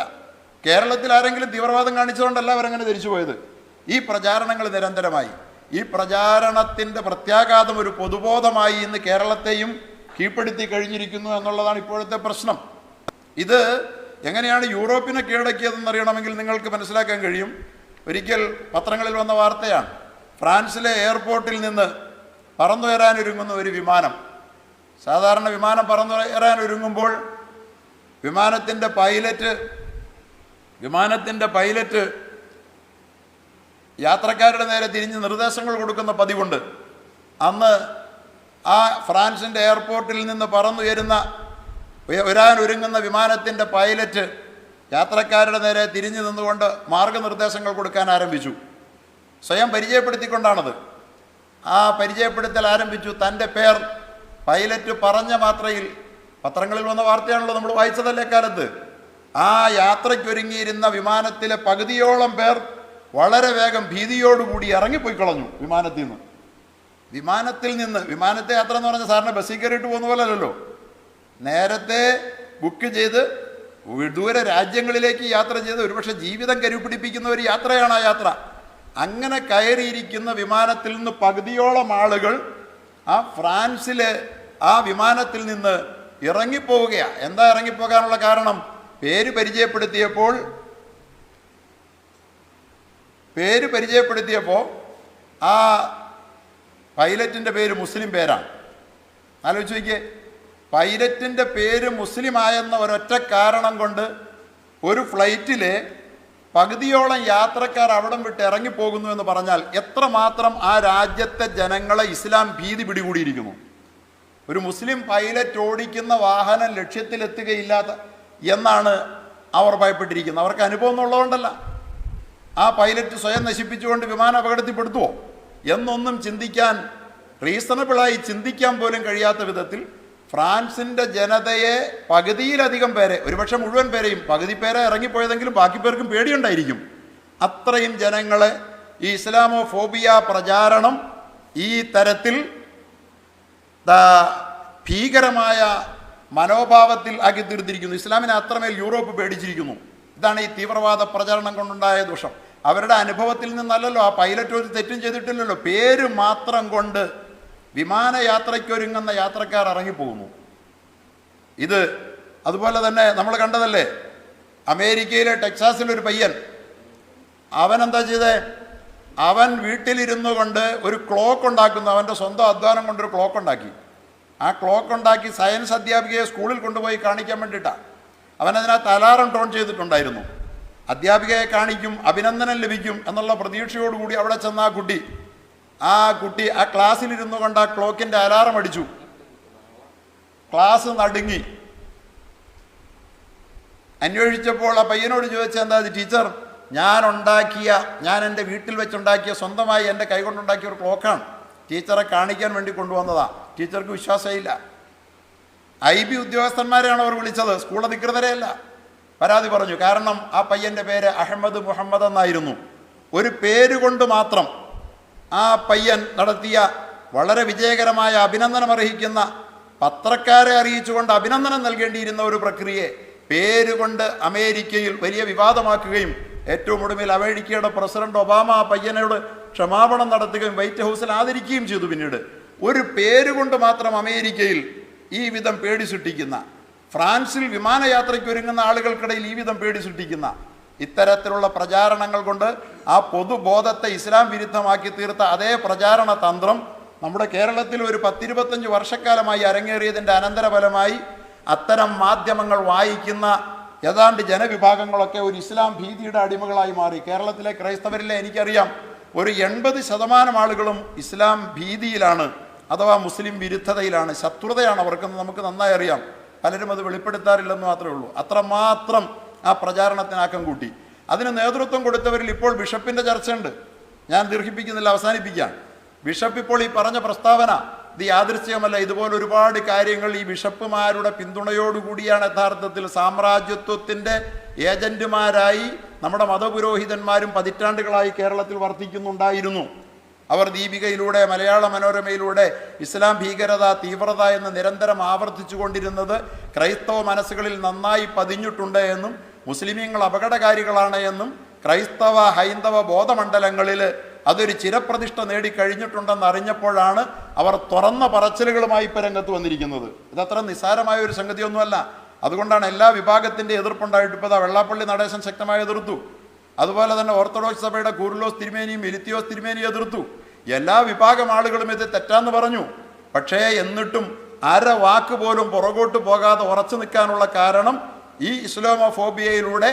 [SPEAKER 1] കേരളത്തിൽ ആരെങ്കിലും തീവ്രവാദം കാണിച്ചുകൊണ്ടല്ല അവരങ്ങനെ ധരിച്ചു പോയത്. ഈ പ്രചാരണങ്ങൾ നിരന്തരമായി. ഈ പ്രചാരണത്തിൻ്റെ പ്രത്യാഘാതം ഒരു പൊതുബോധമായി ഇന്ന് കേരളത്തെയും കീഴ്പ്പെടുത്തി കഴിഞ്ഞിരിക്കുന്നു എന്നുള്ളതാണ് ഇപ്പോഴത്തെ പ്രശ്നം. ഇത് എങ്ങനെയാണ് യൂറോപ്പിനെ കീഴടക്കിയതെന്നറിയണമെങ്കിൽ നിങ്ങൾക്ക് മനസ്സിലാക്കാൻ കഴിയും. ഒരിക്കൽ പത്രങ്ങളിൽ വന്ന വാർത്തയാണ്. ഫ്രാൻസിലെ എയർപോർട്ടിൽ നിന്ന് പറന്നുയരാനൊരുങ്ങുന്ന ഒരു വിമാനം. സാധാരണ വിമാനം പറന്നുയരാനൊരുങ്ങുമ്പോൾ വിമാനത്തിൻ്റെ പൈലറ്റ് യാത്രക്കാരുടെ നേരെ തിരിഞ്ഞ് നിർദ്ദേശങ്ങൾ കൊടുക്കുന്ന പതിവുണ്ട്. അന്ന് ആ ഫ്രാൻസിൻ്റെ എയർപോർട്ടിൽ നിന്ന് വരാനൊരുങ്ങുന്ന വിമാനത്തിൻ്റെ പൈലറ്റ് യാത്രക്കാരുടെ നേരെ തിരിഞ്ഞു നിന്നുകൊണ്ട് മാർഗനിർദ്ദേശങ്ങൾ കൊടുക്കാൻ ആരംഭിച്ചു. സ്വയം പരിചയപ്പെടുത്തിക്കൊണ്ടാണത്. ആ പരിചയപ്പെടുത്തൽ ആരംഭിച്ചു. തൻ്റെ പേർ പൈലറ്റ് പറഞ്ഞ മാത്രയിൽ, പത്രങ്ങളിൽ വന്ന വാർത്തയാണല്ലോ, നമ്മൾ വായിച്ചതല്ലേ കാലത്ത്, ആ യാത്രയ്ക്കൊരുങ്ങിയിരുന്ന വിമാനത്തിലെ പകുതിയോളം പേർ വളരെ വേഗം ഭീതിയോടുകൂടി ഇറങ്ങിപ്പോയി കളഞ്ഞു വിമാനത്തിൽ നിന്ന്. വിമാനത്തെ യാത്ര എന്ന് പറഞ്ഞാൽ സാറിന് ബസ്സിൽ കയറിയിട്ട് പോകുന്ന പോലെ അല്ലല്ലോ. നേരത്തെ ബുക്ക് ചെയ്ത് ദൂര രാജ്യങ്ങളിലേക്ക് യാത്ര ചെയ്ത് ഒരുപക്ഷെ ജീവിതം കരുപിടിപ്പിക്കുന്ന ഒരു യാത്രയാണ് ആ യാത്ര. അങ്ങനെ കയറിയിരിക്കുന്ന വിമാനത്തിൽ നിന്ന് പകുതിയോളം ആളുകൾ ആ ഫ്രാൻസിലെ ആ വിമാനത്തിൽ നിന്ന് ഇറങ്ങിപ്പോവുകയാണ്. എന്താ ഇറങ്ങിപ്പോകാനുള്ള കാരണം? പേര് പരിചയപ്പെടുത്തിയപ്പോൾ ആ പൈലറ്റിൻ്റെ പേര് മുസ്ലിം പേരാണ്. ആലോചിച്ച് നോക്കിയേ, പൈലറ്റിൻ്റെ പേര് മുസ്ലിം ആയെന്ന ഒരൊറ്റ കാരണം കൊണ്ട് ഒരു ഫ്ലൈറ്റിലെ പകുതിയോളം യാത്രക്കാർ അവിടം വിട്ട് ഇറങ്ങിപ്പോകുന്നു എന്ന് പറഞ്ഞാൽ എത്രമാത്രം ആ രാജ്യത്തെ ജനങ്ങളെ ഇസ്ലാം ഭീതി പിടികൂടിയിരിക്കുന്നു. ഒരു മുസ്ലിം പൈലറ്റ് ഓടിക്കുന്ന വാഹനം ലക്ഷ്യത്തിലെത്തുകയില്ലാത്ത എന്നാണ് അവർ ഭയപ്പെട്ടിരിക്കുന്നത്. അവർക്ക് അനുഭവം എന്നുള്ളതുകൊണ്ടല്ല. ആ പൈലറ്റ് സ്വയം നശിപ്പിച്ചുകൊണ്ട് വിമാനം അപകടത്തിൽപ്പെടുത്തുമോ എന്നൊന്നും ചിന്തിക്കാൻ, റീസണബിളായി ചിന്തിക്കാൻ പോലും കഴിയാത്ത വിധത്തിൽ ഫ്രാൻസിൻ്റെ ജനതയെ പകുതിയിലധികം പേരെ, ഒരുപക്ഷെ മുഴുവൻ പേരെയും, പകുതി പേരെ ഇറങ്ങിപ്പോയതെങ്കിലും ബാക്കി പേർക്കും പേടിയുണ്ടായിരിക്കും. അത്രയും ജനങ്ങളെ ഈ ഇസ്ലാമോഫോബിയ പ്രചാരണം ഈ തരത്തിൽ ഭീകരമായ മനോഭാവത്തിൽ ആക്കി തീർത്തിരിക്കുന്നു. ഇസ്ലാമിനെ അത്രമേൽ യൂറോപ്പ് പേടിച്ചിരിക്കുന്നു. ഇതാണ് ഈ തീവ്രവാദ പ്രചാരണം കൊണ്ടുണ്ടായ ദോഷം. അവരുടെ അനുഭവത്തിൽ നിന്നല്ലല്ലോ. ആ പൈലറ്റ് ഒരു തെറ്റും ചെയ്തിട്ടില്ലല്ലോ. പേര് മാത്രം കൊണ്ട് വിമാനയാത്രയ്ക്കൊരുങ്ങുന്ന യാത്രക്കാർ ഇറങ്ങിപ്പോകുന്നു. ഇത് അതുപോലെ തന്നെ നമ്മൾ കണ്ടതല്ലേ, അമേരിക്കയിലെ ടെക്സാസിലൊരു പയ്യൻ, അവനെന്താ ചെയ്തേ? അവൻ വീട്ടിലിരുന്നു കൊണ്ട് ഒരു ക്ലോക്ക് ഉണ്ടാക്കുന്നു. അവൻ്റെ സ്വന്തം അധ്വാനം കൊണ്ടൊരു ക്ലോക്ക് ഉണ്ടാക്കി. ആ ക്ലോക്ക് ഉണ്ടാക്കി സയൻസ് അധ്യാപികയെ സ്കൂളിൽ കൊണ്ടുപോയി കാണിക്കാൻ വേണ്ടിയിട്ടാണ്. അവനതിനകത്ത് അലാറം ടോൺ ചെയ്തിട്ടുണ്ടായിരുന്നു. അധ്യാപികയെ കാണിക്കും, അഭിനന്ദനം ലഭിക്കും എന്നുള്ള പ്രതീക്ഷയോടുകൂടി അവിടെ ചെന്ന ആ കുട്ടി ആ ക്ലാസ്സിലിരുന്നു കൊണ്ട് ആ ക്ലോക്കിൻ്റെ അലാറം അടിച്ചു. ക്ലാസ് നടുങ്ങി. അന്വേഷിച്ചപ്പോൾ ആ പയ്യനോട് ചോദിച്ചാൽ എന്താ ടീച്ചർ, ഞാൻ എൻ്റെ വീട്ടിൽ വെച്ചുണ്ടാക്കിയ, സ്വന്തമായി എൻ്റെ കൈകൊണ്ടുണ്ടാക്കിയ ഒരു ക്ലോക്കാണ്, ടീച്ചറെ കാണിക്കാൻ വേണ്ടി കൊണ്ടുവന്നതാ. ടീച്ചർക്ക് വിശ്വാസമില്ല. IB ഉദ്യോഗസ്ഥന്മാരെയാണ് അവർ വിളിച്ചത്, സ്കൂൾ അധികൃതരെയല്ല. പരാതി പറഞ്ഞു. കാരണം ആ പയ്യൻ്റെ പേര് അഹമ്മദ് മുഹമ്മദ് എന്നായിരുന്നു. ഒരു പേരുകൊണ്ട് മാത്രം ആ പയ്യൻ നടത്തിയ വളരെ വിജയകരമായ അഭിനന്ദനമർഹിക്കുന്ന, പത്രക്കാരെ അറിയിച്ചുകൊണ്ട് അഭിനന്ദനം നൽകേണ്ടിയിരുന്ന ഒരു പ്രക്രിയയെ പേരുകൊണ്ട് അമേരിക്കയിൽ വലിയ വിവാദമാക്കുകയും ഏറ്റവും ഒടുവിൽ അമേരിക്കയുടെ പ്രസിഡന്റ് ഒബാമ ആ പയ്യനോട് ക്ഷമാപണം നടത്തുകയും വൈറ്റ് ഹൗസിൽ ആദരിക്കുകയും ചെയ്തു. പിന്നീട് ഒരു പേരുകൊണ്ട് മാത്രം അമേരിക്കയിൽ ഈ വിധം പേടി സൃഷ്ടിക്കുന്ന, ഫ്രാൻസിൽ വിമാനയാത്രയ്ക്ക് ഒരുങ്ങുന്ന ആളുകൾക്കിടയിൽ ഈ വിധം പേടി സൃഷ്ടിക്കുന്ന ഇത്തരത്തിലുള്ള പ്രചാരണങ്ങൾ കൊണ്ട് ആ പൊതുബോധത്തെ ഇസ്ലാം വിരുദ്ധമാക്കി തീർത്ത അതേ പ്രചാരണ തന്ത്രം നമ്മുടെ കേരളത്തിൽ ഒരു 10-25 വർഷക്കാലമായി അരങ്ങേറിയതിൻ്റെ അനന്തരഫലമായി അത്തരം മാധ്യമങ്ങൾ വായിക്കുന്ന ഏതാണ്ട് ജനവിഭാഗങ്ങളൊക്കെ ഒരു ഇസ്ലാം ഭീതിയുടെ അടിമകളായി മാറി. കേരളത്തിലെ ക്രൈസ്തവരിലെ എനിക്കറിയാം ഒരു 80% ആളുകളും ഇസ്ലാം ഭീതിയിലാണ്, അഥവാ മുസ്ലിം വിരുദ്ധതയിലാണ്, ശത്രുതയാണ് അവർക്കെന്ന് നമുക്ക് നന്നായി അറിയാം. പലരും അത് വെളിപ്പെടുത്താറില്ലെന്ന് മാത്രമേ ഉള്ളൂ. അത്രമാത്രം ആ പ്രചാരണത്തിനാക്കം കൂട്ടി. അതിന് നേതൃത്വം കൊടുത്തവരിൽ ഇപ്പോൾ ബിഷപ്പിൻ്റെ ചർച്ചയുണ്ട്. ഞാൻ ദീർഘിപ്പിക്കുന്നില്ല, അവസാനിപ്പിക്കാം. ബിഷപ്പ് ഇപ്പോൾ ഈ പറഞ്ഞ പ്രസ്താവന ഇത് യാദൃശ്ചികമല്ല. ഇതുപോലെ ഒരുപാട് കാര്യങ്ങൾ ഈ ബിഷപ്പുമാരുടെ പിന്തുണയോടുകൂടിയാണ് യഥാർത്ഥത്തിൽ സാമ്രാജ്യത്വത്തിൻ്റെ ഏജന്റുമാരായി നമ്മുടെ മതപുരോഹിതന്മാരും പതിറ്റാണ്ടുകളായി കേരളത്തിൽ വർത്തിക്കുന്നുണ്ടായിരുന്നു. അവർ ദീപികയിലൂടെ, മലയാള മനോരമയിലൂടെ ഇസ്ലാം ഭീകരത, തീവ്രത എന്ന് നിരന്തരം ആവർത്തിച്ചു കൊണ്ടിരുന്നത് ക്രൈസ്തവ മനസ്സുകളിൽ നന്നായി പതിഞ്ഞിട്ടുണ്ട് എന്നും മുസ്ലിമീങ്ങൾ അപകടകാരികളാണ് എന്നും ക്രൈസ്തവ ഹൈന്ദവ ബോധമണ്ഡലങ്ങളിൽ അതൊരു ചിരപ്രതിഷ്ഠ നേടിക്കഴിഞ്ഞിട്ടുണ്ടെന്ന് അറിഞ്ഞപ്പോഴാണ് അവർ തുറന്ന പറച്ചിലുകളുമായി ഇപ്പോൾ രംഗത്ത് വന്നിരിക്കുന്നത്. ഇതത്ര നിസ്സാരമായ ഒരു സംഗതിയൊന്നുമല്ല. അതുകൊണ്ടാണ് എല്ലാ വിഭാഗത്തിൻ്റെ എതിർപ്പുണ്ടായിട്ട് ഇപ്പോൾ വെള്ളാപ്പള്ളി നടേശൻ ശക്തമായി എതിർത്തു. അതുപോലെ തന്നെ ഓർത്തഡോക്സ് സഭയുടെ കൂറിലോസ് തിരുമേനിയും എലിത്തിയോസ് തിരുമേനിയും എതിർത്തു. എല്ലാ വിഭാഗം ആളുകളും ഇത് തെറ്റാന്ന് പറഞ്ഞു. പക്ഷേ എന്നിട്ടും അര വാക്ക് പോലും പുറകോട്ട് പോകാതെ ഉറച്ചു നിൽക്കാനുള്ള കാരണം ഈ ഇസ്ലാമോഫോബിയയിലൂടെ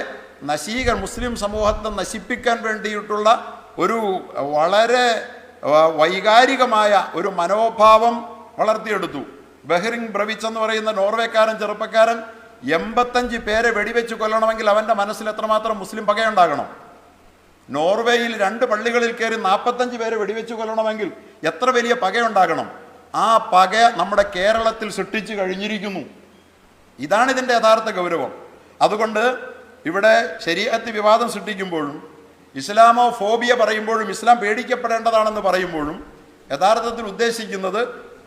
[SPEAKER 1] മുസ്ലിം സമൂഹത്തെ നശിപ്പിക്കാൻ വേണ്ടിയിട്ടുള്ള ഒരു വളരെ വൈകാരികമായ ഒരു മനോഭാവം വളർത്തിയെടുത്തു. ബെഹ്റിംഗ് ബ്രവിച്ച് എന്ന് പറയുന്ന നോർവേക്കാരൻ ചെറുപ്പക്കാരൻ 85 പേരെ വെടിവെച്ച് കൊല്ലണമെങ്കിൽ അവൻ്റെ മനസ്സിൽ എത്രമാത്രം മുസ്ലിം പകയുണ്ടാകണം? നോർവേയിൽ 2 പള്ളികളിൽ കയറി 45 പേരെ വെടിവെച്ച് കൊല്ലണമെങ്കിൽ എത്ര വലിയ പകയുണ്ടാകണം? ആ പക നമ്മുടെ കേരളത്തിൽ സൃഷ്ടിച്ചു കഴിഞ്ഞിരിക്കുന്നു. ഇതാണ് ഇതിൻ്റെ യഥാർത്ഥ ഗൗരവം. അതുകൊണ്ട് ഇവിടെ ശരീഅത്ത് വിവാദം സൃഷ്ടിക്കുമ്പോഴും ഇസ്ലാമോ ഫോബിയ പറയുമ്പോഴും ഇസ്ലാം പേടിക്കപ്പെടേണ്ടതാണെന്ന് പറയുമ്പോഴും യഥാർത്ഥത്തിൽ ഉദ്ദേശിക്കുന്നത്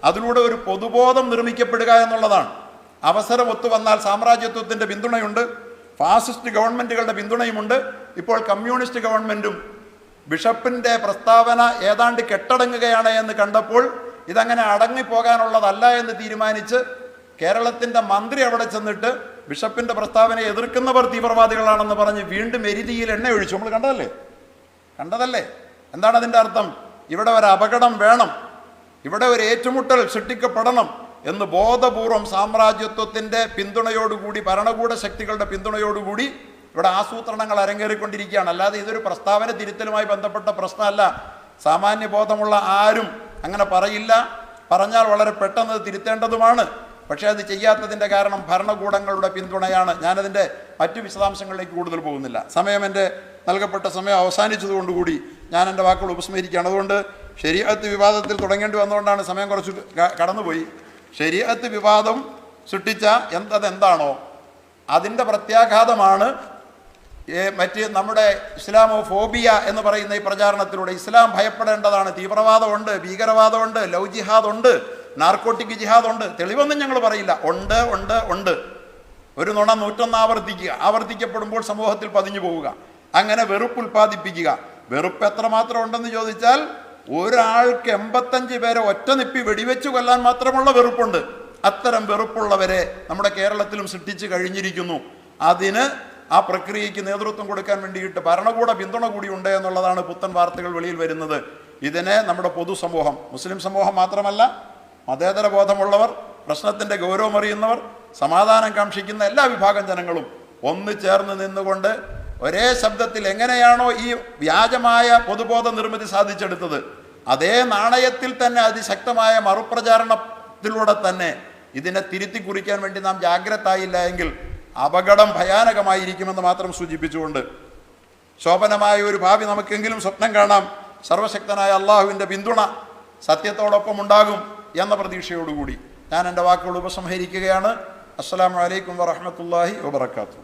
[SPEAKER 1] അതിലൂടെ ഒരു പൊതുബോധം നിർമ്മിക്കപ്പെടുക എന്നുള്ളതാണ്. അവസരം ഒത്തു വന്നാൽ സാമ്രാജ്യത്വത്തിൻ്റെ പിന്തുണയുണ്ട്, ഫാസിസ്റ്റ് ഗവൺമെൻറ്റുകളുടെ പിന്തുണയുമുണ്ട്. ഇപ്പോൾ കമ്മ്യൂണിസ്റ്റ് ഗവൺമെൻറ്റും ബിഷപ്പിൻ്റെ പ്രസ്താവന ഏതാണ്ട് കെട്ടടങ്ങുകയാണ് എന്ന് കണ്ടപ്പോൾ ഇതങ്ങനെ അടങ്ങിപ്പോകാനുള്ളതല്ല എന്ന് തീരുമാനിച്ച് കേരളത്തിൻ്റെ മന്ത്രി അവിടെ ചെന്നിട്ട് ബിഷപ്പിൻ്റെ പ്രസ്താവനയെ എതിർക്കുന്നവർ തീവ്രവാദികളാണെന്ന് പറഞ്ഞ് വീണ്ടും എരിതിയിൽ എണ്ണ ഒഴിച്ചു. നമ്മൾ കണ്ടതല്ലേ? എന്താണ് അതിൻ്റെ അർത്ഥം? ഇവിടെ ഒരു അപകടം വേണം, ഇവിടെ ഒരു ഏറ്റുമുട്ടൽ സൃഷ്ടിക്കപ്പെടണം എന്ന് ബോധപൂർവം സാമ്രാജ്യത്വത്തിൻ്റെ പിന്തുണയോടുകൂടി, ഭരണകൂട ശക്തികളുടെ പിന്തുണയോടുകൂടി ഇവിടെ ആസൂത്രണങ്ങൾ അരങ്ങേറിക്കൊണ്ടിരിക്കുകയാണ്. അല്ലാതെ ഇതൊരു പ്രസ്താവന തിരുത്തലുമായി ബന്ധപ്പെട്ട പ്രശ്നമല്ല. സാമാന്യ ബോധമുള്ള ആരും അങ്ങനെ പറയില്ല. പറഞ്ഞാൽ വളരെ പെട്ടെന്ന് തിരുത്തേണ്ടതുമാണ്. പക്ഷേ അത് ചെയ്യാത്തതിൻ്റെ കാരണം ഭരണകൂടങ്ങളുടെ പിന്തുണയാണ്. ഞാനതിൻ്റെ മറ്റു വിശദാംശങ്ങളിലേക്ക് കൂടുതൽ പോകുന്നില്ല. എൻ്റെ നൽകപ്പെട്ട സമയം അവസാനിച്ചതുകൊണ്ടുകൂടി ഞാൻ എൻ്റെ വാക്കുകൾ ഉപസ്മരിക്കുകയാണ്. അതുകൊണ്ട് ശരീഅത്ത് വിവാദത്തിൽ തുടങ്ങേണ്ടി വന്നുകൊണ്ടാണ് സമയം കുറച്ച് കടന്നുപോയി. ശരീഅത്ത് വിവാദം സൃഷ്ടിച്ച അതെന്താണോ അതിൻ്റെ പ്രത്യാഘാതമാണ് നമ്മുടെ ഇസ്ലാമോഫോബിയ എന്ന് പറയുന്ന ഈ പ്രചാരണത്തിലൂടെ. ഇസ്ലാം ഭയപ്പെടേണ്ടതാണ്. തീവ്രവാദമുണ്ട്, ഭീകരവാദമുണ്ട്, ലവ് ജിഹാദുണ്ട്, നാർക്കോട്ടിക് ജിഹാദുണ്ട്. തെളിവൊന്നും ഞങ്ങൾ പറയില്ല. ഉണ്ട്. ഒരു നുണ 101 ആവർത്തിക്കപ്പെടുമ്പോൾ സമൂഹത്തിൽ പതിഞ്ഞു പോവുക, അങ്ങനെ വെറുപ്പ് ഉൽപ്പാദിപ്പിക്കുക. വെറുപ്പ് എത്രമാത്രം ഉണ്ടെന്ന് ചോദിച്ചാൽ ഒരാൾക്ക് 85 പേരെ ഒറ്റ നിപ്പി വെടിവെച്ച് കൊല്ലാൻ മാത്രമുള്ള വെറുപ്പുണ്ട്. അത്തരം വെറുപ്പുള്ളവരെ നമ്മുടെ കേരളത്തിലും സൃഷ്ടിച്ചു കഴിഞ്ഞിരിക്കുന്നു. അതിന് ആ പ്രക്രിയയ്ക്ക് നേതൃത്വം കൊടുക്കാൻ വേണ്ടിയിട്ട് ഭരണകൂട പിന്തുണ കൂടി ഉണ്ട് എന്നുള്ളതാണ് പുത്തൻ വാർത്തകൾ വെളിയിൽ വരുന്നത്. ഇതിനെ നമ്മുടെ പൊതുസമൂഹം, മുസ്ലിം സമൂഹം മാത്രമല്ല, മതേതര ബോധമുള്ളവർ, പ്രശ്നത്തിൻ്റെ ഗൗരവമറിയുന്നവർ, സമാധാനം കാക്ഷിക്കുന്ന എല്ലാ വിഭാഗം ജനങ്ങളും ഒന്ന് ചേർന്ന് നിന്നുകൊണ്ട് ഒരേ ശബ്ദത്തിൽ എങ്ങനെയാണോ ഈ വ്യാജമായ പൊതുബോധ നിർമ്മിതി സാധിച്ചെടുത്തത്, അതേ നാണയത്തിൽ തന്നെ അതിശക്തമായ മറുപ്രചാരണത്തിലൂടെ തന്നെ ഇതിനെ തിരുത്തി കുറിക്കാൻ വേണ്ടി നാം ജാഗ്രതായില്ല എങ്കിൽ അപകടം ഭയാനകമായിരിക്കുമെന്ന് മാത്രം സൂചിപ്പിച്ചുകൊണ്ട് ശോഭനമായ ഒരു ഭാവി നമുക്കെങ്കിലും സ്വപ്നം കാണാം. സർവശക്തനായ അള്ളാഹുവിൻ്റെ പിന്തുണ സത്യത്തോടൊപ്പം ഉണ്ടാകും എന്ന പ്രതീക്ഷയോടുകൂടി ഞാൻ എൻ്റെ വാക്കുകൾ ഉപസംഹരിക്കുകയാണ്. അസ്സലാമു അലൈക്കും വറഹ്മത്തുള്ളാഹി വബറകാതുഹു.